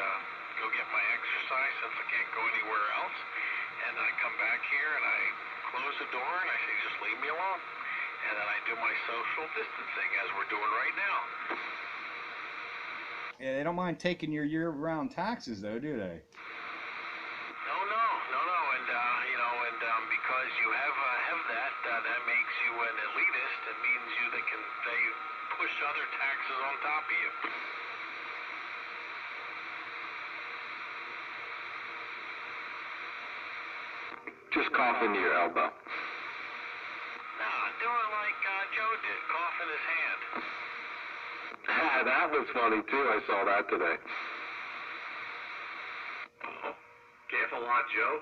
go get my exercise since I can't go anywhere else. And I come back here and I close the door and I say, just leave me alone. And then I do my social distancing as we're doing right now. Yeah, they don't mind taking your year-round taxes, though, do they? No, and because you have that, that makes you an elitist. It means they push other taxes on top of you. Just cough into your elbow. No, do it like Joe did, cough in his hand. That was funny too. I saw that today. Oh, careful, Joe.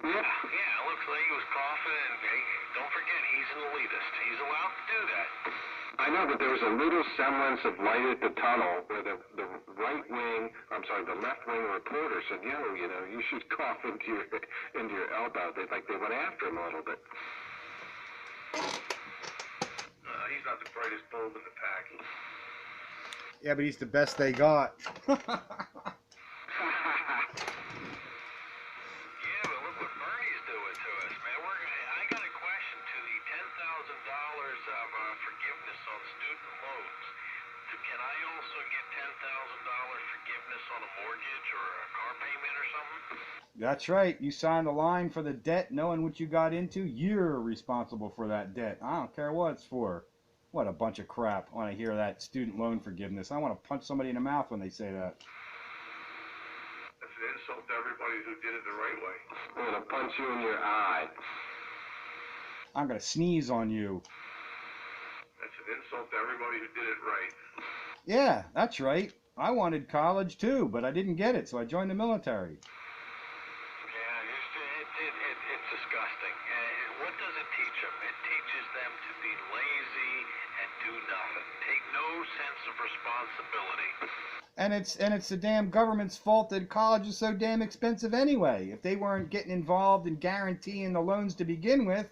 Yeah. Yeah, it looks like he was coughing, and hey, don't forget, he's an elitist. He's allowed to do that. I know, but there was a little semblance of light at the tunnel where the left wing reporter said, you should cough into your elbow. They went after him a little bit. He's not the brightest bulb in the pack. Yeah, but he's the best they got. Yeah, but look what Bernie's doing to us, man. I got a question to the $10,000 of forgiveness on student loans. Can I also get $10,000 forgiveness on a mortgage or a car payment or something? That's right. You signed the line for the debt knowing what you got into. You're responsible for that debt. I don't care what it's for. What a bunch of crap when I hear that student loan forgiveness. I want to punch somebody in the mouth when they say that. That's an insult to everybody who did it the right way. I'm going to punch you in your eye. I'm going to sneeze on you. That's an insult to everybody who did it right. Yeah, that's right. I wanted college too, but I didn't get it, so I joined the military. Yeah, it's disgusting. What does it teach them? It teaches them to be lazy and do nothing. Take no sense of responsibility. And it's the damn government's fault that college is so damn expensive anyway. If they weren't getting involved in guaranteeing the loans to begin with,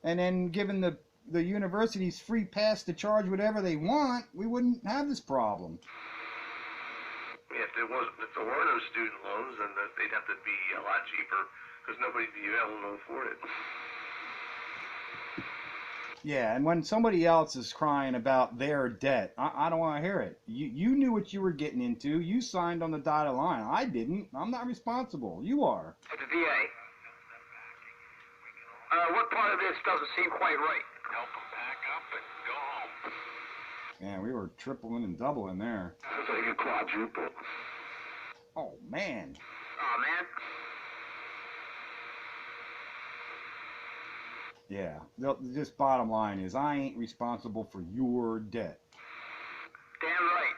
and then giving the universities free pass to charge whatever they want, we wouldn't have this problem. Yeah, if there were no student loans, then they'd have to be a lot cheaper because nobody'd be able to afford it. Yeah, and when somebody else is crying about their debt, I don't want to hear it. You knew what you were getting into. You signed on the dotted line. I didn't. I'm not responsible. You are. At the VA. What part of this doesn't seem quite right? Help them pack up and go home. Man, we were tripling and doubling there. It's like a quadruple. Oh, man. Oh, man. Yeah, just bottom line is I ain't responsible for your debt. Damn right.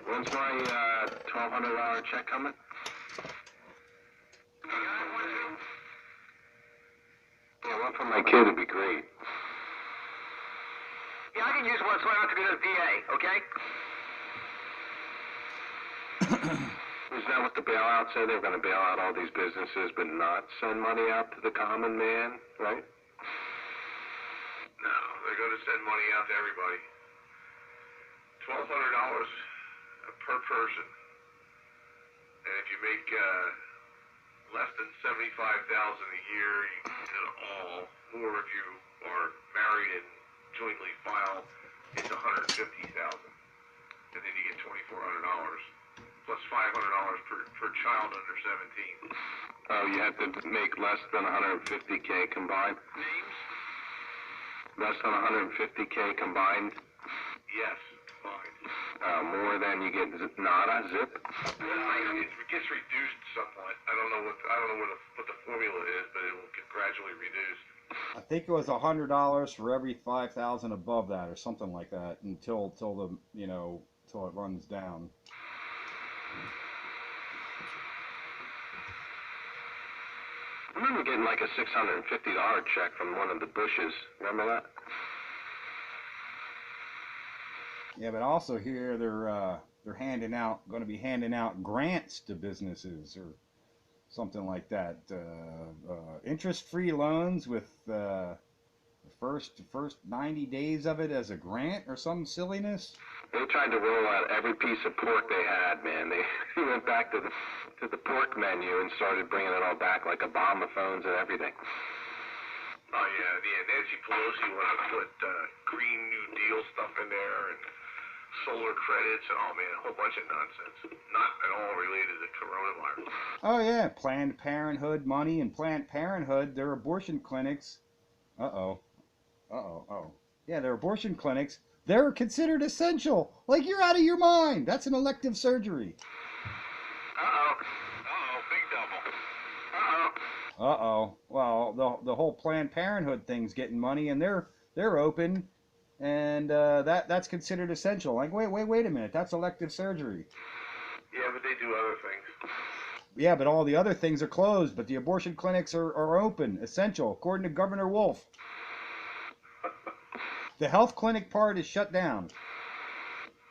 When's my $1,200 check coming? Yeah, one for my kid would be great. Yeah, I can use one so I don't have to go to the VA, okay? Is that what the bailout said? They were going to bail out all these businesses but not send money out to the common man, right? No, they're going to send money out to everybody. $1,200 per person. And if you make less than $75,000 a year, you can get it all. Or if you are married and jointly file, it's $150,000. And then you get $2,400 plus $500 per child under 17. Oh, you have to make less than 150K combined? Names? Less than 150K combined? Yes, combined. More than you get nada, zip? It gets reduced somewhat. I don't know what the formula is, but it will get gradually reduced. I think it was $100 for every 5,000 above that, or something like that, until the till it runs down. I remember getting like a $650 check from one of the Bushes. Remember that? Yeah, but also here they're going to be handing out grants to businesses or something like that. Interest-free loans with the first 90 days of it as a grant or some silliness. They tried to roll out every piece of pork they had, man. They went back to the pork menu and started bringing it all back, like Obama phones and everything. Oh yeah, Nancy Pelosi wanted to put Green New Deal stuff in there and solar credits and a whole bunch of nonsense. Not at all related to coronavirus. Oh yeah, Planned Parenthood money and Planned Parenthood, their abortion clinics. Oh. Yeah, their abortion clinics, they're considered essential. Like, you're out of your mind. That's an elective surgery. Big double. Well, the whole Planned Parenthood thing's getting money, and they're open, and that's considered essential. Like, wait a minute, that's elective surgery. Yeah, but they do other things. Yeah, but all the other things are closed, but the abortion clinics are open, essential, according to Governor Wolf. The health clinic part is shut down.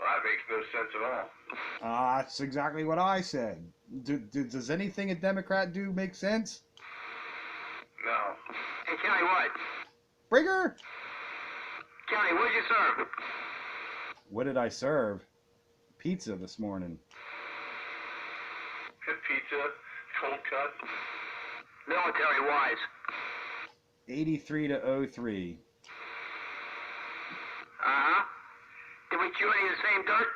Well, that makes no sense at all. That's exactly what I said. Does anything a Democrat do make sense? No. Hey, Kelly, what? Brigger! Kelly, what did you serve? What did I serve? Pizza this morning. Pizza, cold cut. Military wise. 83 to 03. Uh-huh. Did we chew any of the same dirt?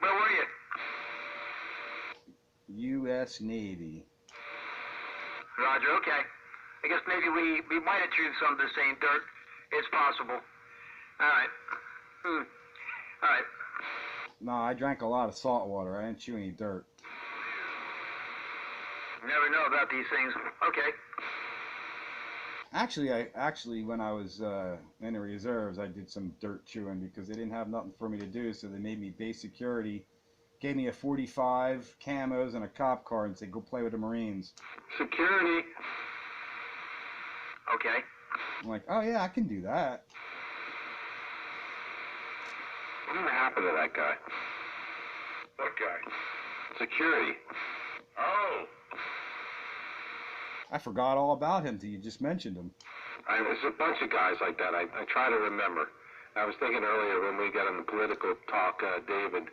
Where were you? U.S. Navy. Roger, okay. I guess maybe we might have chewed some of the same dirt. It's possible. All right. All right. No, I drank a lot of salt water. I didn't chew any dirt. Never know about these things. Okay. Actually, when I was in the reserves, I did some dirt chewing because they didn't have nothing for me to do, so they made me base security, gave me a 45, camos, and a cop car, and said, go play with the Marines. Security. Okay. I'm like, oh yeah, I can do that. Whatever happened to that guy? What guy? Security. Oh. I forgot all about him till you just mentioned him. There's a bunch of guys like that. I try to remember. I was thinking earlier when we got on the political talk, David,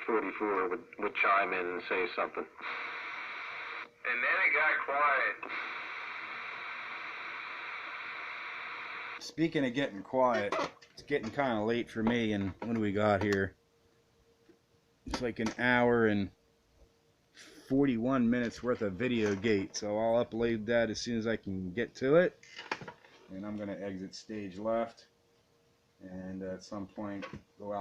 44 would chime in and say something. And then it got quiet. Speaking of getting quiet, it's getting kind of late for me, and what do we got here? It's like an hour and 41 minutes worth of video gate, so I'll upload that as soon as I can get to it. And I'm going to exit stage left, and at some point go out.